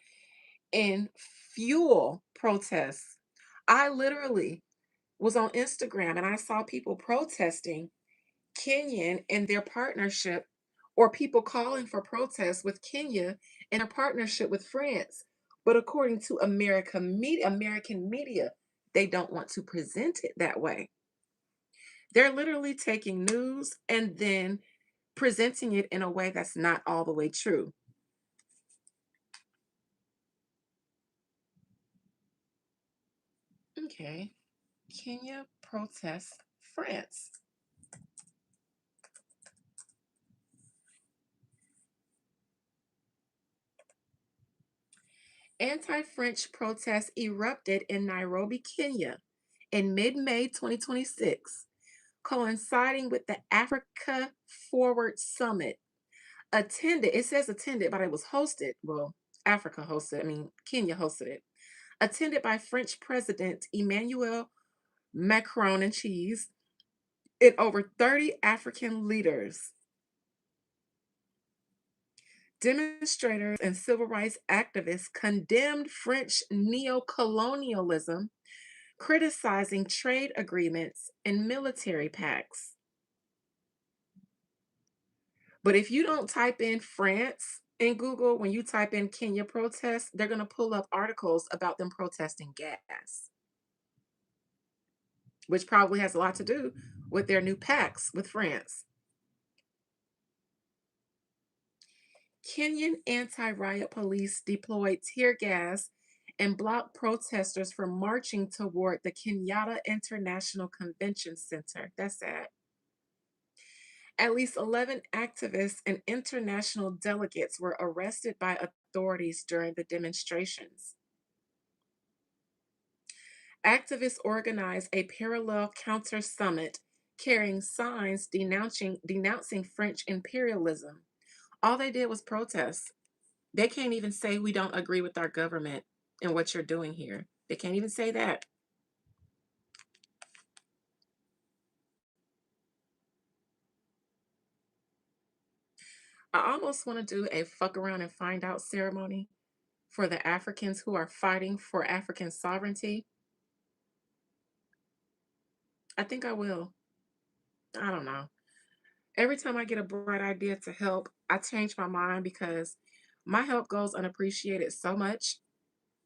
in fuel protests. I literally was on Instagram and I saw people protesting Kenyan and their partnership, or people calling for protests with Kenya and a partnership with France. But according to American media, they don't want to present it that way. They're literally taking news and then presenting it in a way that's not all the way true. Okay. Kenya protests France. Anti-French protests erupted in Nairobi, Kenya in mid-May 2026, coinciding with the Africa Forward Summit. It says attended, but it was hosted. Well, Africa hosted, I mean, Kenya hosted it. Attended by French President Emmanuel Macron and Cheese and over 30 African leaders. Demonstrators and civil rights activists condemned French neocolonialism, criticizing trade agreements and military pacts. But if you don't type in France in Google, when you type in Kenya protests, they're going to pull up articles about them protesting gas, which probably has a lot to do with their new pacts with France. Kenyan anti riot police deployed tear gas and blocked protesters from marching toward the Kenyatta International Convention Center. That's sad. At least 11 activists and international delegates were arrested by authorities during the demonstrations. Activists organized a parallel counter summit carrying signs denouncing French imperialism. All they did was protest. They can't even say we don't agree with our government and what you're doing here. They can't even say that. I almost want to do a fuck around and find out ceremony for the Africans who are fighting for African sovereignty. I think I will. I don't know. Every time I get a bright idea to help, I change my mind because my help goes unappreciated so much,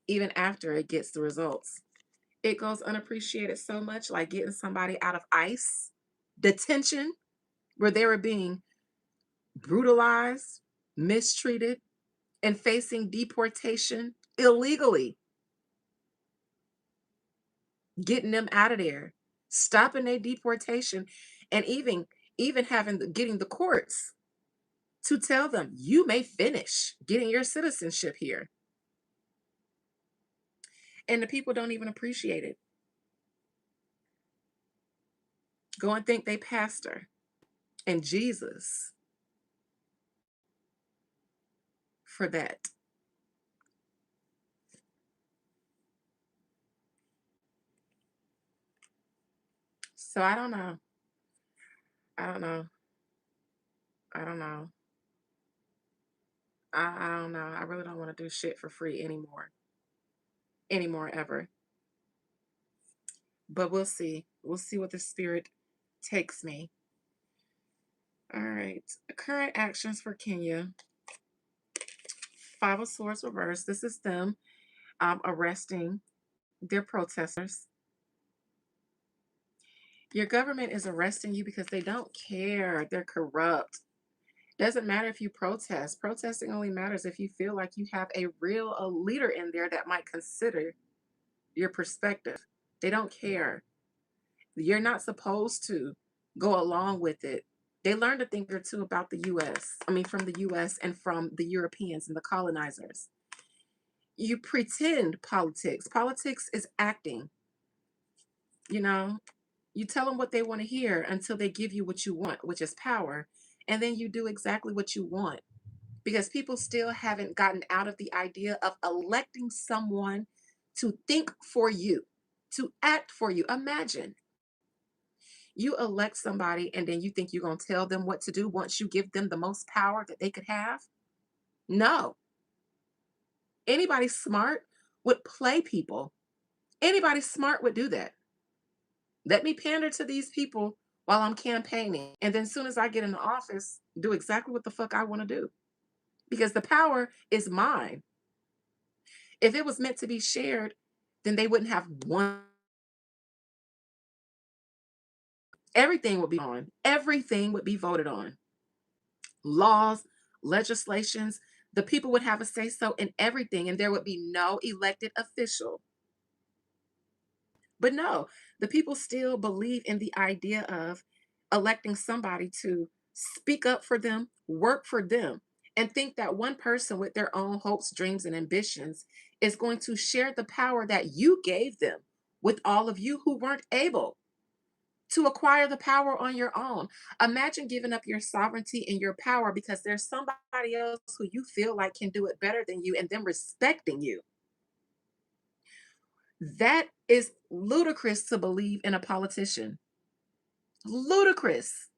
even after it gets the results. It goes unappreciated so much, like getting somebody out of ICE detention where they were being brutalized, mistreated, and facing deportation illegally, getting them out of there, stopping their deportation, and even getting the courts to tell them you may finish getting your citizenship here. And the people don't even appreciate it. Go and thank they pastor and Jesus for that. So I don't know. I don't know. I don't know. I don't know. I really don't want to do shit for free anymore. Anymore ever. But we'll see. We'll see what the spirit takes me. All right. Current actions for Kenya. Five of Swords reversed. This is them arresting their protesters. Your government is arresting you because they don't care. They're corrupt. Doesn't matter if you protest. Protesting only matters if you feel like you have a leader in there that might consider your perspective. They don't care. You're not supposed to go along with it. They learned a thing or two about the US. I mean, from the US and from the Europeans and the colonizers. You pretend politics. Politics is acting. You know, you tell them what they want to hear until they give you what you want, which is power. And then you do exactly what you want because people still haven't gotten out of the idea of electing someone to think for you, to act for you. Imagine you elect somebody and then you think you're going to tell them what to do once you give them the most power that they could have. No. Anybody smart would play people. Anybody smart would do that. Let me pander to these people while I'm campaigning. And then as soon as I get in the office, do exactly what the fuck I want to do. Because the power is mine. If it was meant to be shared, then they wouldn't have one. Everything would be on. Everything would be voted on. Laws, legislations, the people would have a say so in everything, and there would be no elected official But no, the people still believe in the idea of electing somebody to speak up for them, work for them, and think that one person with their own hopes, dreams, and ambitions is going to share the power that you gave them with all of you who weren't able to acquire the power on your own. Imagine giving up your sovereignty and your power because there's somebody else who you feel like can do it better than you and them respecting you. That is ludicrous to believe in a politician. Ludicrous.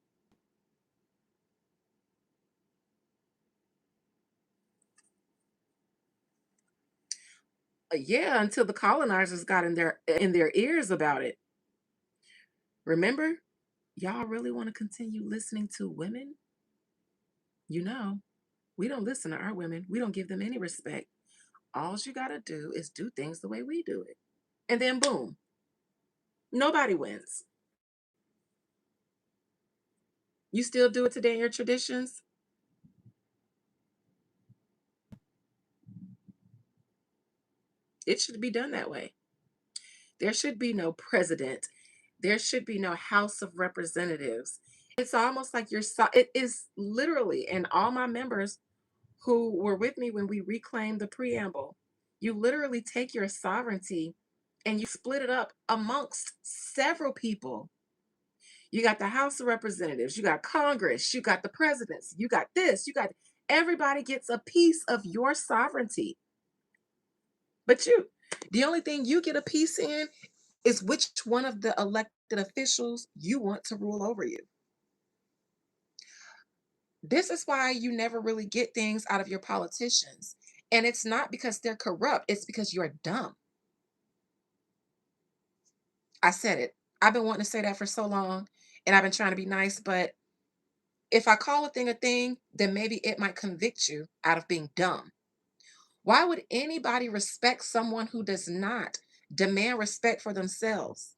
Yeah, until the colonizers got in their ears about it. Remember? Y'all really want to continue listening to women? You know, we don't listen to our women. We don't give them any respect. All you got to do is do things the way we do it. And then boom, nobody wins. You still do it today in your traditions? It should be done that way. There should be no president. There should be no House of Representatives. It's almost like it is literally, and all my members who were with me when we reclaimed the preamble, you literally take your sovereignty and you split it up amongst several people. You got the House of Representatives, you got Congress, you got the presidents, you got this, you got everybody gets a piece of your sovereignty. But the only thing you get a piece in is which one of the elected officials you want to rule over you. This is why you never really get things out of your politicians. And it's not because they're corrupt, it's because you're dumb. I said it. I've been wanting to say that for so long, and I've been trying to be nice, but if I call a thing, then maybe it might convict you out of being dumb. Why would anybody respect someone who does not demand respect for themselves?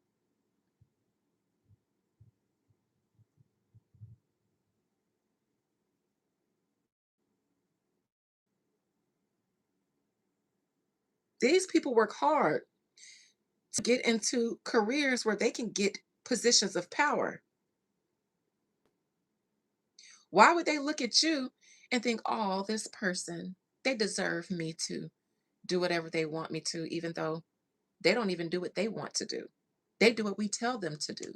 These people work hard to get into careers where they can get positions of power. Why would they look at you and think, oh, this person, they deserve me to do whatever they want me to, even though they don't even do what they want to do? They do what we tell them to do.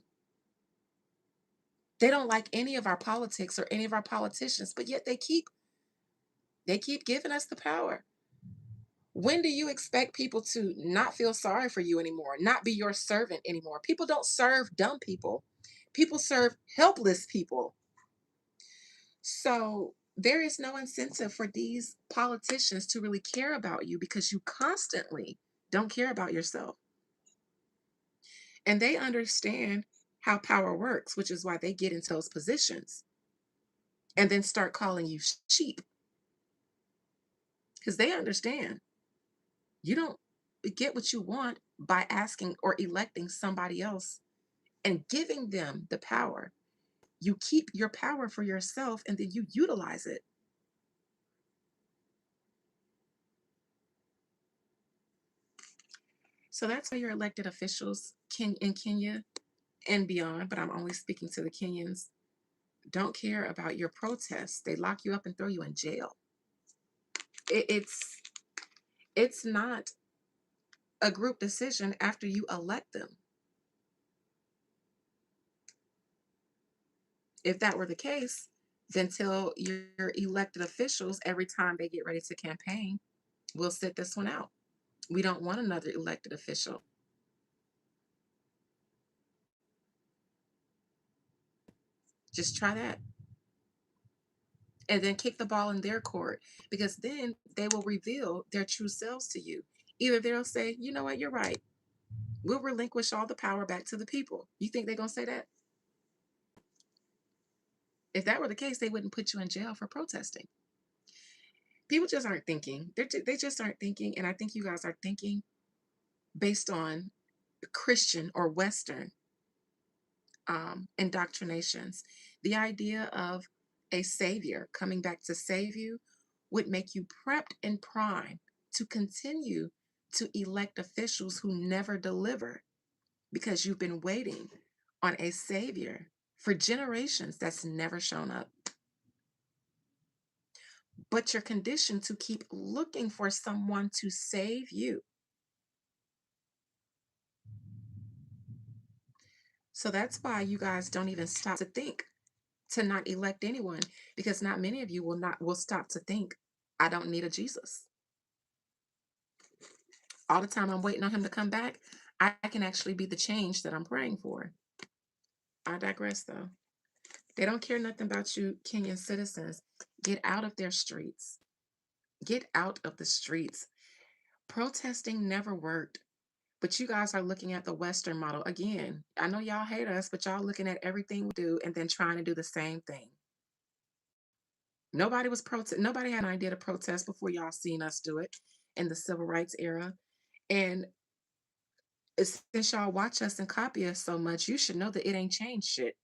They don't like any of our politics or any of our politicians, but yet they keep giving us the power. When do you expect people to not feel sorry for you anymore, not be your servant anymore? People don't serve dumb people. People serve helpless people. So there is no incentive for these politicians to really care about you because you constantly don't care about yourself. And they understand how power works, which is why they get into those positions and then start calling you sheep because they understand you don't get what you want by asking or electing somebody else and giving them the power. You keep your power for yourself and then you utilize it. So that's why your elected officials in Kenya and beyond, but I'm only speaking to the Kenyans, don't care about your protests. They lock you up and throw you in jail. It's not a group decision after you elect them. If that were the case, then tell your elected officials every time they get ready to campaign, we'll sit this one out. We don't want another elected official. Just try that. And then kick the ball in their court because then they will reveal their true selves to you. Either they'll say, you know what, you're right. We'll relinquish all the power back to the people. You think they're going to say that? If that were the case, they wouldn't put you in jail for protesting. People just aren't thinking. They just aren't thinking. And I think you guys are thinking based on Christian or Western indoctrinations. The idea of a savior coming back to save you would make you prepped and primed to continue to elect officials who never deliver. because you've been waiting on a savior for generations that's never shown up. But you're conditioned to keep looking for someone to save you. So that's why you guys don't even stop to think to not elect anyone, because not many of you will stop to think, I don't need a Jesus. All the time I'm waiting on him to come back, I can actually be the change that I'm praying for. I digress though. They don't care nothing about you, Kenyan citizens. Get out of their streets. Get out of the streets. Protesting never worked. But you guys are looking at the Western model again. I know y'all hate us, but y'all looking at everything we do and then trying to do the same thing. Nobody had an idea to protest before y'all seen us do it in the civil rights era. And since y'all watch us and copy us so much, you should know that it ain't changed shit.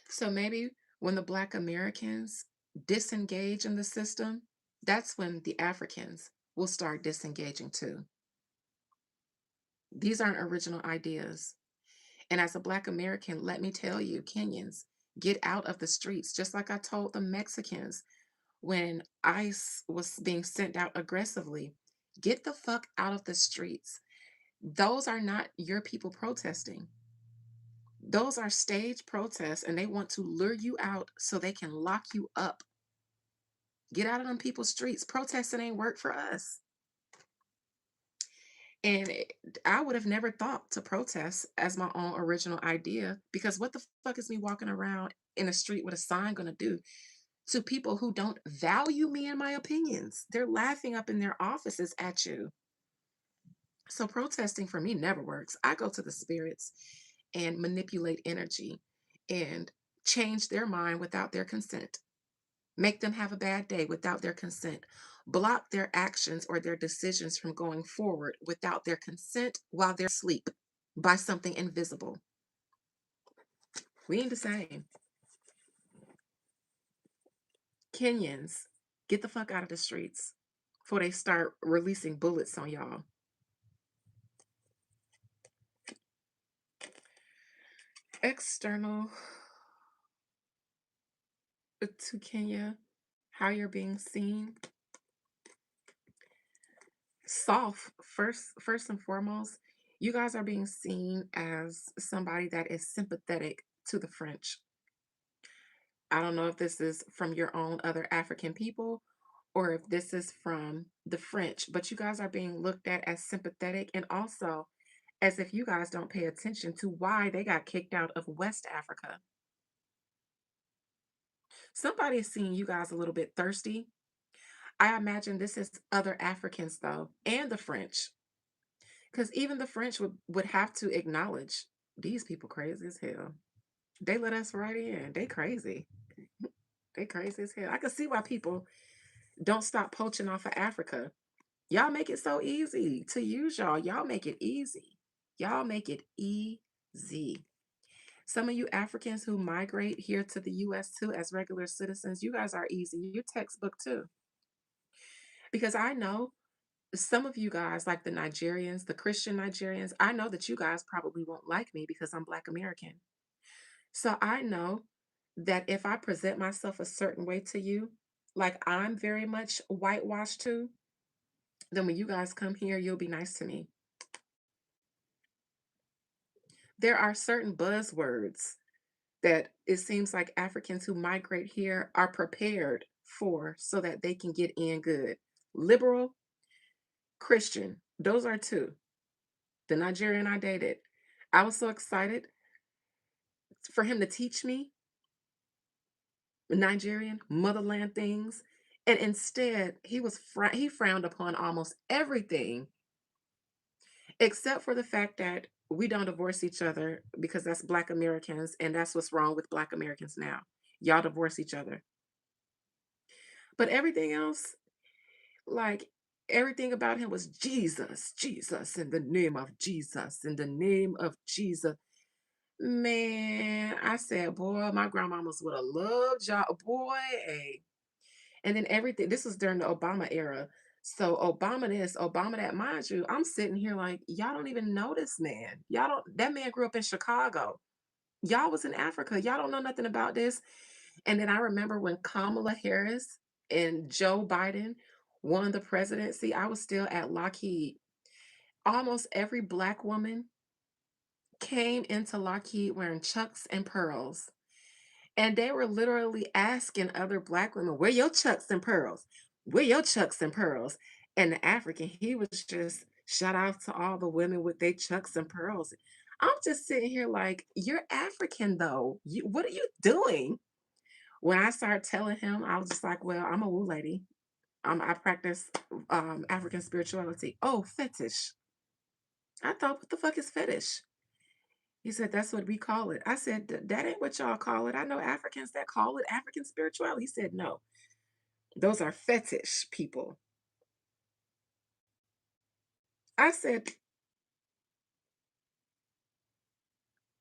So maybe when the Black Americans disengage in the system, that's when the Africans will start disengaging too. These aren't original ideas. And as a Black American, let me tell you, Kenyans, get out of the streets, just like I told the Mexicans when ICE was being sent out aggressively. Get the fuck out of the streets. Those are not your people protesting. Those are stage protests, and they want to lure you out so they can lock you up. Get out of them people's streets. Protesting ain't work for us. And I would have never thought to protest as my own original idea, because what the fuck is me walking around in a street with a sign gonna do to people who don't value me and my opinions? They're laughing up in their offices at you. So protesting for me never works. I go to the spirits and manipulate energy and change their mind without their consent, make them have a bad day without their consent, block their actions or their decisions from going forward without their consent while they're asleep by something invisible. We ain't the same. Kenyans, get the fuck out of the streets before they start releasing bullets on y'all. External to Kenya, how you're being seen. Soft, first and foremost, you guys are being seen as somebody that is sympathetic to the French. I don't know if this is from your own other African people or if this is from the French, but you guys are being looked at as sympathetic, and also as if you guys don't pay attention to why they got kicked out of West Africa. Somebody is seeing you guys a little bit thirsty. I imagine this is other Africans though, and the French. Because even the French would have to acknowledge these people crazy as hell. They let us right in. They crazy. They crazy as hell. I can see why people don't stop poaching off of Africa. Y'all make it so easy to use y'all. Y'all make it easy. Y'all make it easy. Some of you Africans who migrate here to the US too as regular citizens, you guys are easy. You're textbook too. Because I know some of you guys, like the Nigerians, the Christian Nigerians, I know that you guys probably won't like me because I'm Black American. So I know that if I present myself a certain way to you, like I'm very much whitewashed too, then when you guys come here, you'll be nice to me. There are certain buzzwords that it seems like Africans who migrate here are prepared for so that they can get in good. Liberal, Christian, those are two. The Nigerian I dated, I was so excited for him to teach me Nigerian motherland things. And instead, he frowned upon almost everything except for the fact that we don't divorce each other because that's Black Americans, and that's what's wrong with Black Americans now. Y'all divorce each other. But everything else, like everything about him was Jesus, Jesus, in the name of Jesus, in the name of Jesus. Man, I said, boy, my grandmamas would have loved y'all, boy. And then everything, this was during the Obama era. So Obama this, Obama that, mind you, I'm sitting here like, y'all don't even know this man. Y'all don't, that man grew up in Chicago. Y'all was in Africa. Y'all don't know nothing about this. And then I remember when Kamala Harris and Joe Biden won the presidency, I was still at Lockheed. Almost every black woman came into Lockheed wearing chucks and pearls. And they were literally asking other black women, where your chucks and pearls? Where your chucks and pearls? And the African, he was just shout out to all the women with their chucks and pearls. I'm just sitting here like, you're African though. What are you doing? When I started telling him, I was just like, well, I'm a woo lady. I practice African spirituality. Oh, fetish. I thought, what the fuck is fetish? He said, that's what we call it. I said, that ain't what y'all call it. I know Africans that call it African spirituality. He said, no, those are fetish people. I said,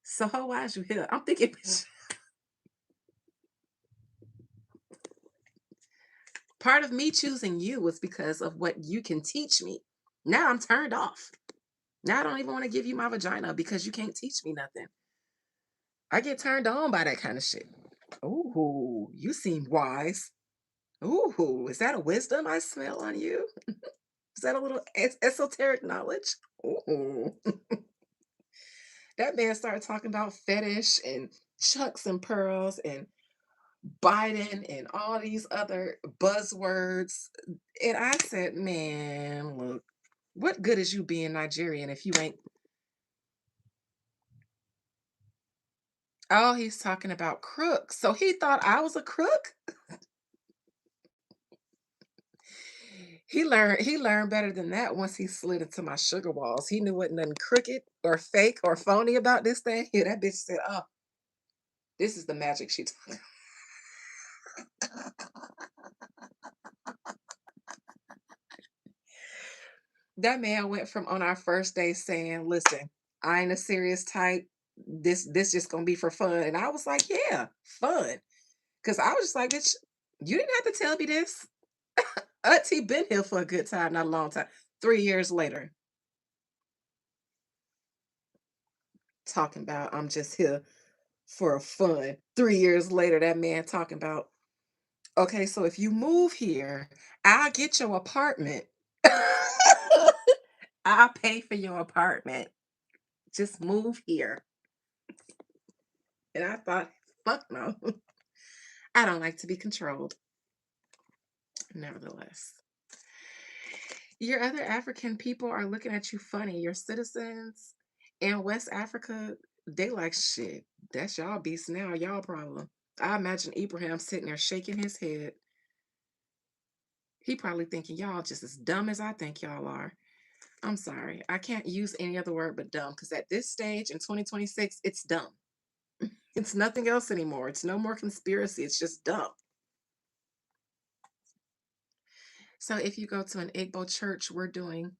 so why is you here? I'm thinking, part of me choosing you was because of what you can teach me. Now I'm turned off. Now I don't even want to give you my vagina because you can't teach me nothing. I get turned on by that kind of shit. Ooh, you seem wise. Ooh, is that a wisdom I smell on you? Is that a little esoteric knowledge? Ooh. That man started talking about fetish and chucks and pearls and Biden and all these other buzzwords. And I said, man, look, what good is you being Nigerian if you ain't? Oh, he's talking about crooks. So he thought I was a crook? He learned better than that once he slid into my sugar walls. He knew what nothing crooked or fake or phony about this thing. Yeah, that bitch said, "Oh, this is the magic she took." That man went from on our first day saying, "Listen, I ain't a serious type. This just gonna be for fun." And I was like, "Yeah, fun." Cause I was just like, "Bitch, you didn't have to tell me this." Auntie been here for a good time, not a long time. 3 years later, talking about I'm just here for a fun. 3 years later, that man talking about, okay, so if you move here, I'll get your apartment. I'll pay for your apartment. Just move here. And I thought, fuck no. I don't like to be controlled. Nevertheless, your other African people are looking at you funny. Your citizens in West Africa, they like shit. That's y'all beast now, y'all problem. I imagine Ibrahim sitting there shaking his head. He probably thinking y'all just as dumb as I think y'all are. I'm sorry. I can't use any other word but dumb because at this stage in 2026, it's dumb. It's nothing else anymore. It's no more conspiracy. It's just dumb. So if you go to an Igbo church, we're doing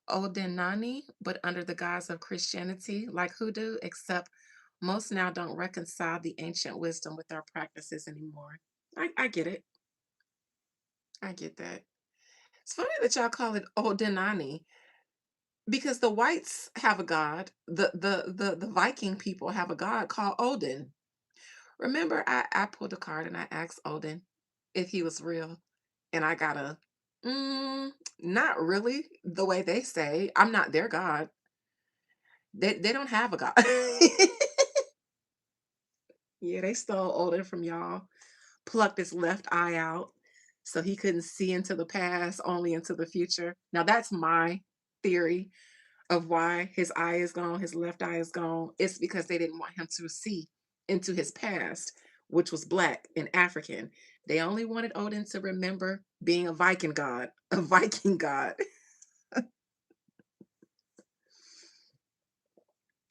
Odenani, but under the guise of Christianity, like hoodoo, except most now don't reconcile the ancient wisdom with our practices anymore. I get it. I get that. It's funny that y'all call it Odenani because the whites have a god. The Viking people have a god called Odin. Remember, I pulled a card and I asked Odin if he was real, and I got a not really the way they say. I'm not their god. They don't have a god. Yeah, they stole Odin from y'all, plucked his left eye out so he couldn't see into the past, only into the future. Now that's my theory of why his eye is gone, his left eye is gone. It's because they didn't want him to see into his past, which was black and African. They only wanted Odin to remember being a Viking god, a Viking god.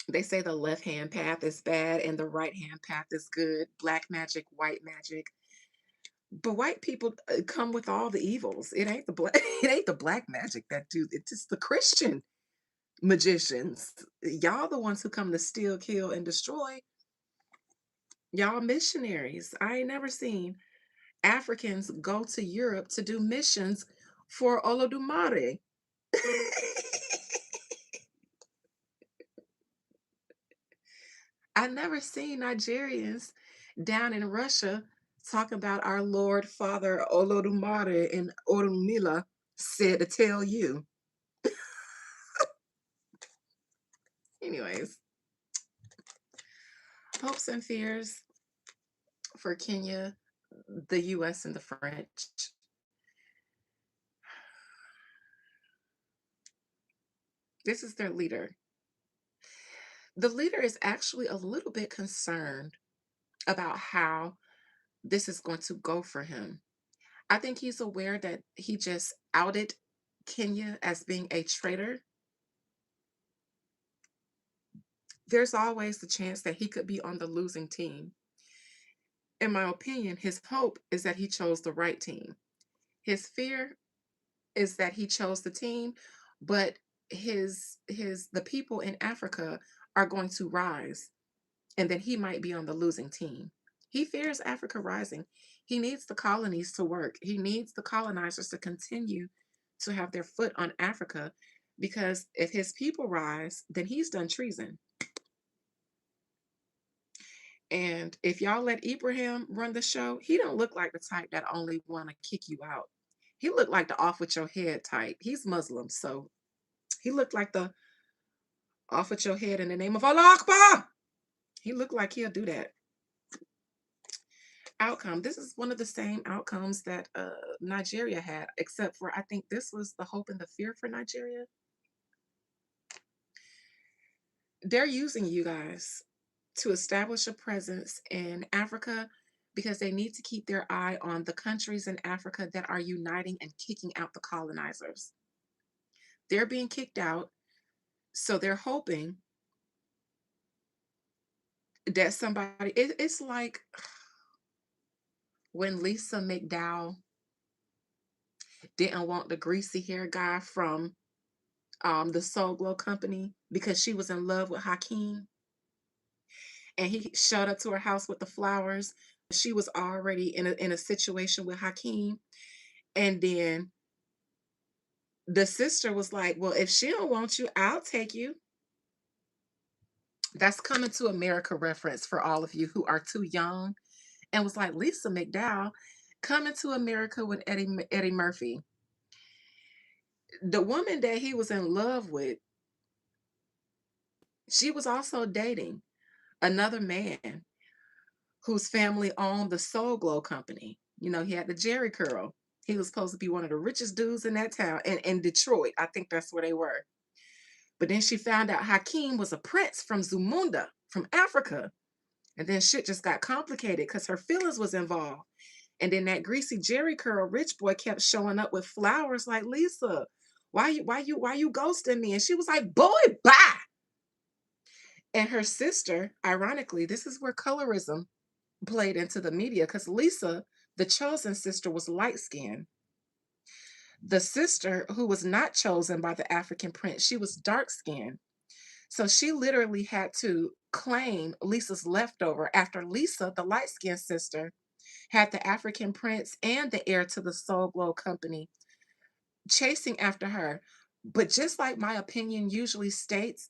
They say the left hand path is bad and the right hand path is good. Black magic, white magic. But white people come with all the evils. It ain't the black. It ain't the black magic that do. It's just the Christian magicians. Y'all the ones who come to steal, kill, and destroy. Y'all missionaries. I ain't never seen Africans go to Europe to do missions for Olodumare. I never seen Nigerians down in Russia talking about our Lord Father Olodumare and Orunmila said to tell you. Anyways, hopes and fears for Kenya, the US, and the French. This is their leader. The leader is actually a little bit concerned about how this is going to go for him. I think he's aware that he just outed Kenya as being a traitor. There's always the chance that he could be on the losing team. In my opinion, his hope is that he chose the right team. His fear is that he chose the team, but the people in Africa are going to rise and that he might be on the losing team. He fears Africa rising. He needs the colonies to work. He needs the colonizers to continue to have their foot on Africa because if his people rise, then he's done treason. And if y'all let Ibrahim run the show, he don't look like the type that only want to kick you out. He looked like the off with your head type. He's Muslim, so he looked like the off with your head in the name of Allah Akbar. He looked like he'll do that. Outcome. This is one of the same outcomes that Nigeria had, except for I think this was the hope and the fear for Nigeria. They're using you guys to establish a presence in Africa because they need to keep their eye on the countries in Africa that are uniting and kicking out the colonizers. They're being kicked out, so they're hoping that somebody, it's like when Lisa McDowell didn't want the greasy hair guy from the Soul Glow Company because she was in love with Hakeem and he showed up to her house with the flowers. She was already in a situation with Hakeem. And then the sister was like, well, if she don't want you, I'll take you. That's Coming to America reference for all of you who are too young and was like, Lisa McDowell, Coming to America with Eddie Murphy. The woman that he was in love with, she was also dating another man whose family owned the Soul Glow Company. You know, he had the Jerry curl. He was supposed to be one of the richest dudes in that town, in Detroit. I think that's where they were. But then she found out Hakeem was a prince from Zamunda, from Africa. And then shit just got complicated because her feelings was involved. And then that greasy Jerry curl rich boy kept showing up with flowers like, Lisa, why you ghosting me? And she was like, boy, bye. And her sister, ironically, this is where colorism played into the media because Lisa, the chosen sister, was light skinned. The sister, who was not chosen by the African prince, she was dark skinned. So she literally had to claim Lisa's leftover after Lisa, the light skinned sister, had the African prince and the heir to the Soul Glow Company chasing after her. But just like my opinion usually states,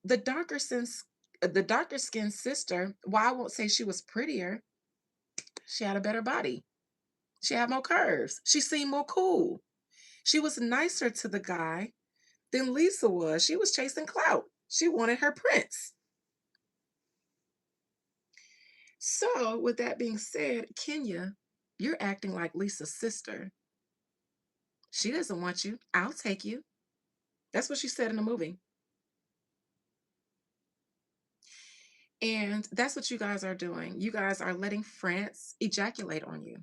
the darker skinned sister, while I won't say she was prettier, she had a better body. She had more curves. She seemed more cool. She was nicer to the guy than Lisa was. She was chasing clout. She wanted her prince. So, with that being said, Kenya, you're acting like Lisa's sister. She doesn't want you. I'll take you. That's what she said in the movie. And that's what you guys are doing. You guys are letting France ejaculate on you.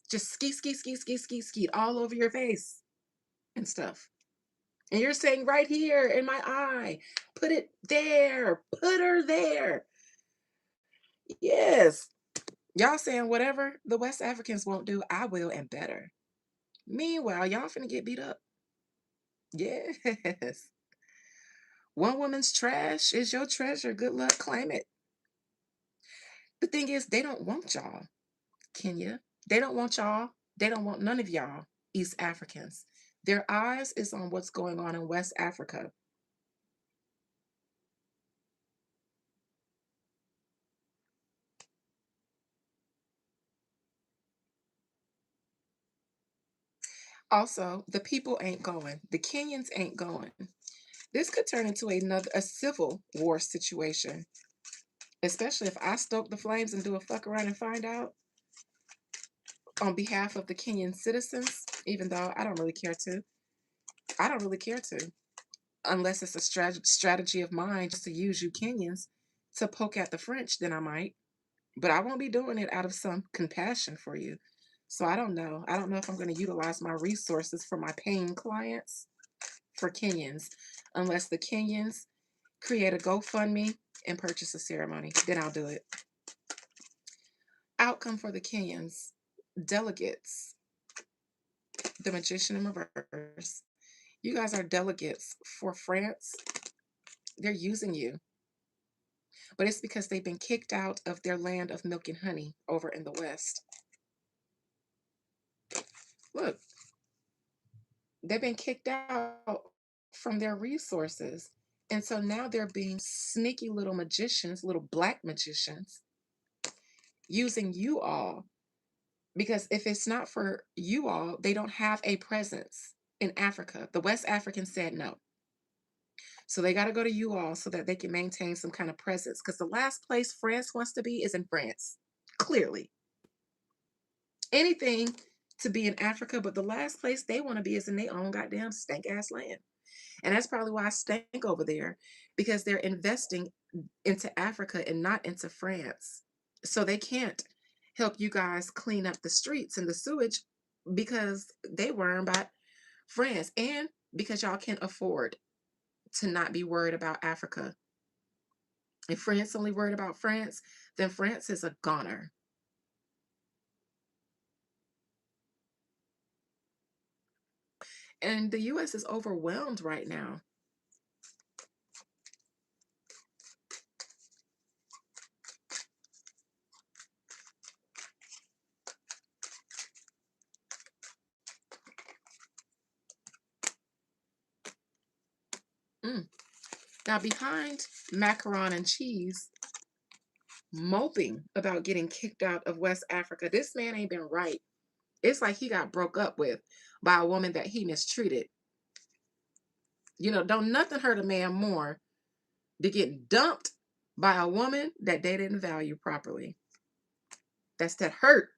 Just ski, ski, ski, ski, ski, ski all over your face and stuff. And you're saying right here in my eye, put it there, put her there. Yes. Y'all saying whatever the West Africans won't do, I will and better. Meanwhile, y'all finna get beat up. Yes. One woman's trash is your treasure. Good luck, claim it. The thing is, they don't want y'all, Kenya. They don't want y'all. They don't want none of y'all. East Africans. Their eyes is on what's going on in West Africa. Also, the people ain't going. The Kenyans ain't going. This could turn into a civil war situation, especially if I stoke the flames and do a fuck around and find out on behalf of the Kenyan citizens, even though I don't really care to. I don't really care to, unless it's a strategy of mine just to use you Kenyans to poke at the French, then I might. But I won't be doing it out of some compassion for you. So I don't know. I don't know if I'm going to utilize my resources for my paying clients for Kenyans, unless the Kenyans create a GoFundMe and purchase a ceremony. Then I'll do it. Outcome for the Kenyans. Delegates. The magician in reverse. You guys are delegates for France. They're using you. But it's because they've been kicked out of their land of milk and honey over in the West. Look, they've been kicked out from their resources. And so now they're being sneaky little magicians, little black magicians, using you all. Because if it's not for you all, they don't have a presence in Africa. The West Africans said no. So they got to go to you all so that they can maintain some kind of presence. Because the last place France wants to be is in France. Clearly. Anything to be in Africa, but the last place they want to be is in their own goddamn stank ass land. And that's probably why I stank over there, because they're investing into Africa and not into France. So they can't help you guys clean up the streets and the sewage because they worry about France, and because y'all can't afford to not be worried about Africa. If France only worried about France, then France is a goner. And the US is overwhelmed right now. Mm. Now, behind macaron and cheese, moping about getting kicked out of West Africa, this man ain't been right. It's like he got broke up with by a woman that he mistreated. You know, don't nothing hurt a man more to get dumped by a woman that they didn't value properly. That's that hurt.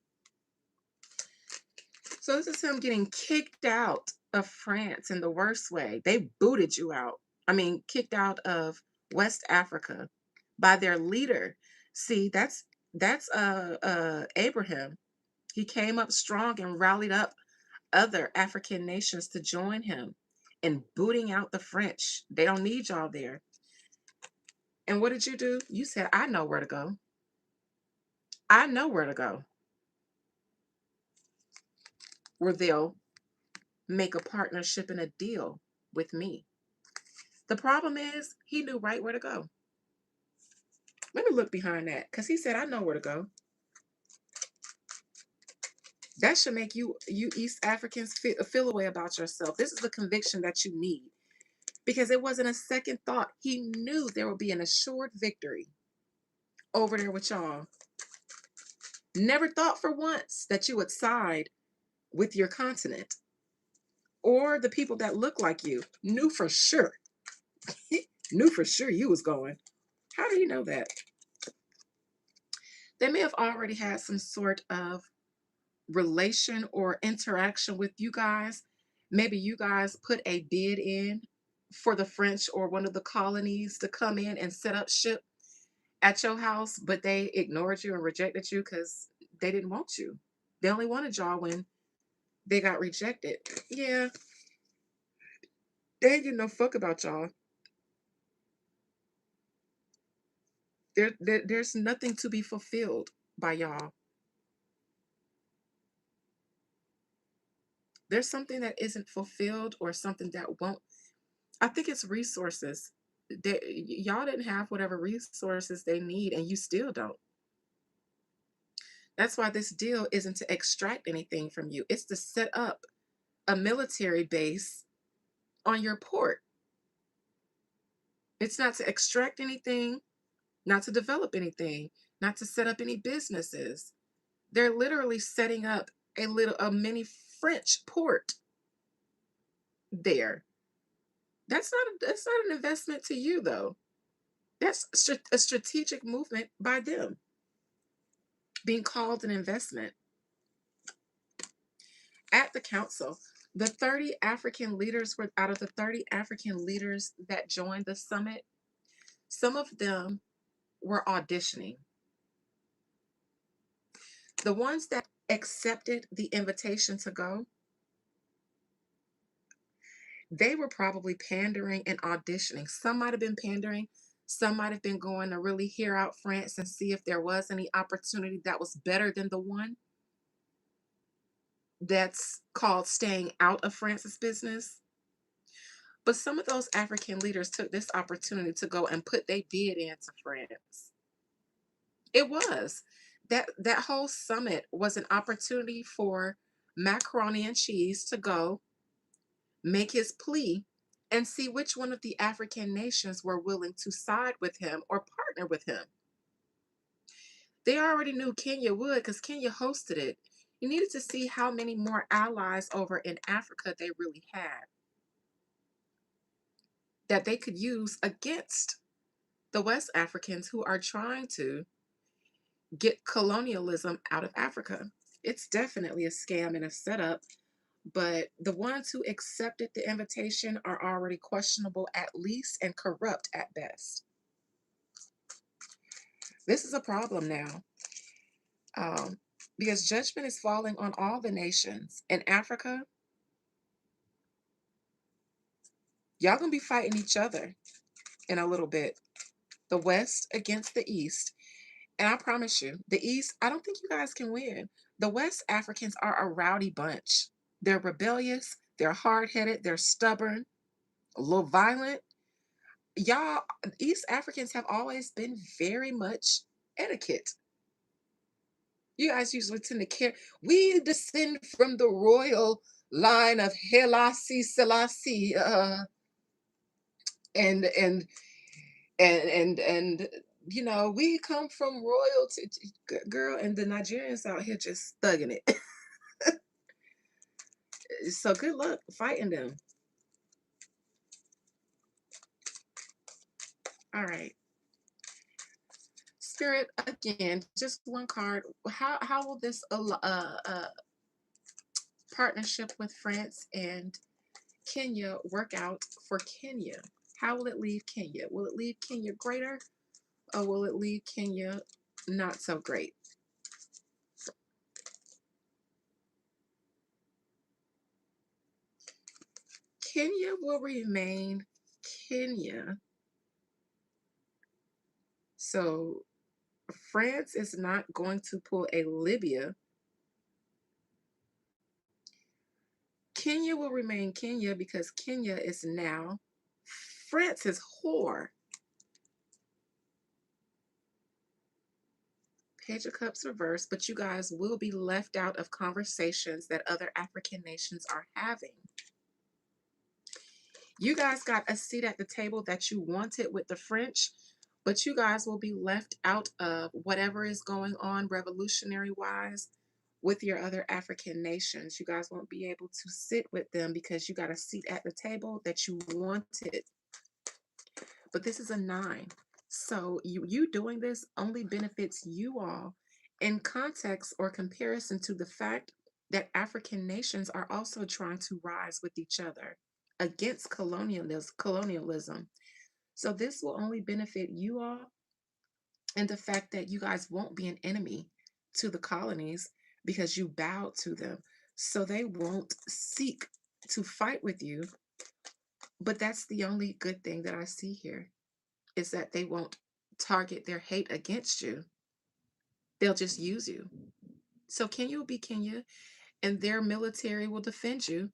So this is him getting kicked out of France in the worst way. They booted you out. I mean, kicked out of West Africa by their leader. See, that's Abraham. He came up strong and rallied up other African nations to join him in booting out the French. They don't need y'all there. And what did you do? You said, I know where to go. I know where to go. Where they'll make a partnership and a deal with me. The problem is he knew right where to go. Let me look behind that, because he said, I know where to go. That should make you East Africans feel a way about yourself. This is the conviction that you need, because it wasn't a second thought. He knew there would be an assured victory over there with y'all. Never thought for once that you would side with your continent or the people that look like you. Knew for sure. He knew for sure you was going. How do you know that? They may have already had some sort of relation or interaction with you guys. Maybe you guys put a bid in for the French or one of the colonies to come in and set up ship at your house, but they ignored you and rejected you because they didn't want you. They only wanted y'all when they got rejected. Yeah, they ain't give no fuck about y'all. There's nothing to be fulfilled by y'all. There's something that isn't fulfilled or something that won't. I think it's resources. Y'all didn't have whatever resources they need, and you still don't. That's why this deal isn't to extract anything from you. It's to set up a military base on your port. It's not to extract anything, not to develop anything, not to set up any businesses. They're literally setting up a mini French port there. That's not an investment to you though. That's a strategic movement by them, being called an investment. At the council, the 30 African leaders were out of the 30 African leaders that joined the summit, some of them were auditioning. The ones that accepted the invitation to go, they were probably pandering and auditioning. Some might have been pandering, some might have been going to really hear out France and see if there was any opportunity that was better than the one that's called staying out of France's business. But some of those African leaders took this opportunity to go and put their bid into France. It was. That whole summit was an opportunity for Macaroni and Cheese to go make his plea and see which one of the African nations were willing to side with him or partner with him. They already knew Kenya would because Kenya hosted it. You needed to see how many more allies over in Africa they really had that they could use against the West Africans who are trying to get colonialism out of Africa. It's definitely a scam and a setup, but the ones who accepted the invitation are already questionable at least and corrupt at best. This is a problem now, um, because judgment is falling on all the nations. In Africa, y'all gonna be fighting each other in a little bit. The West against the East. And I promise you, the East, I don't think you guys can win. The West Africans are a rowdy bunch. They're rebellious, they're hard headed, they're stubborn, a little violent. Y'all, East Africans have always been very much etiquette. You guys usually tend to care. We descend from the royal line of Helasi Selassie, and and and you know, we come from royalty, girl, and the Nigerians out here just thugging it. So good luck fighting them. All right. Spirit, again, just one card. How will this partnership with France and Kenya work out for Kenya? How will it leave Kenya? Will it leave Kenya greater or will it leave Kenya not so great? Kenya will remain Kenya. So France is not going to pull a Libya. Kenya will remain Kenya because Kenya is now France's whore. Page of Cups reversed, but you guys will be left out of conversations that other African nations are having. You guys got a seat at the table that you wanted with the French, but you guys will be left out of whatever is going on revolutionary wise with your other African nations. You guys won't be able to sit with them because you got a seat at the table that you wanted. But this is a 9. So you doing this only benefits you all in context or comparison to the fact that African nations are also trying to rise with each other against colonialism. So this will only benefit you all and the fact that you guys won't be an enemy to the colonies because you bow to them. So they won't seek to fight with you. But that's the only good thing that I see here is that they won't target their hate against you. They'll just use you. So Kenya will be Kenya and their military will defend you.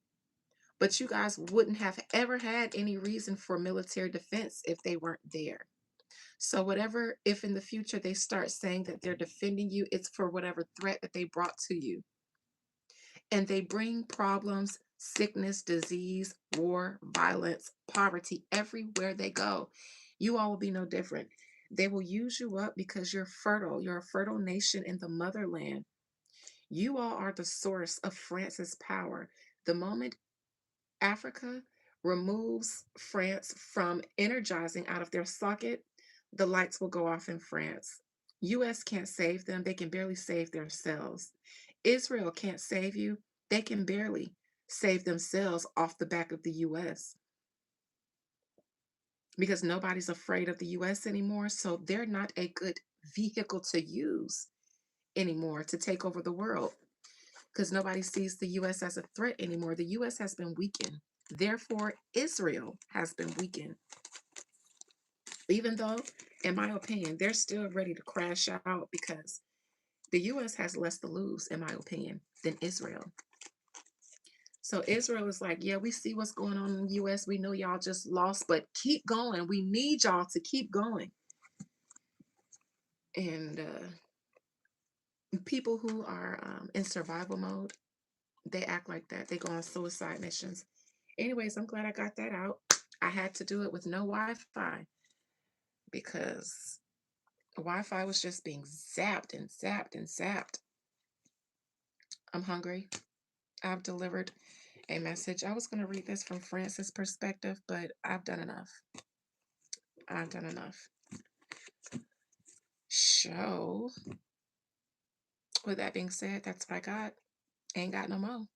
But you guys wouldn't have ever had any reason for military defense if they weren't there. So whatever, if in the future they start saying that they're defending you, it's for whatever threat that they brought to you. And they bring problems sickness, disease, war, violence, poverty, everywhere they go. You all will be no different. They will use you up because you're fertile. You're a fertile nation in the motherland. You all are the source of France's power. The moment Africa removes France from energizing out of their socket, the lights will go off in France. US can't save them. They can barely save themselves. Israel can't save you. They can barely save themselves off the back of the US because nobody's afraid of the US anymore. So they're not a good vehicle to use anymore to take over the world because nobody sees the US as a threat anymore. The US has been weakened. Therefore, Israel has been weakened. Even though, in my opinion, they're still ready to crash out because the US has less to lose, in my opinion, than Israel. So Israel is like, yeah, we see what's going on in the US. We know y'all just lost, but keep going. We need y'all to keep going. And people who are in survival mode, they act like that. They go on suicide missions. Anyways, I'm glad I got that out. I had to do it with no Wi-Fi because Wi-Fi was just being zapped and zapped and zapped. I'm hungry. I've delivered a message. I was going to read this from France's perspective, but I've done enough. I've done enough. So, with that being said, that's what I got. Ain't got no more.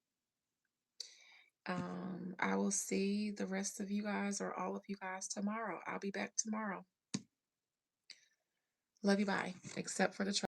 I will see the rest of you guys or all of you guys tomorrow. I'll be back tomorrow. Love you, bye. Except for the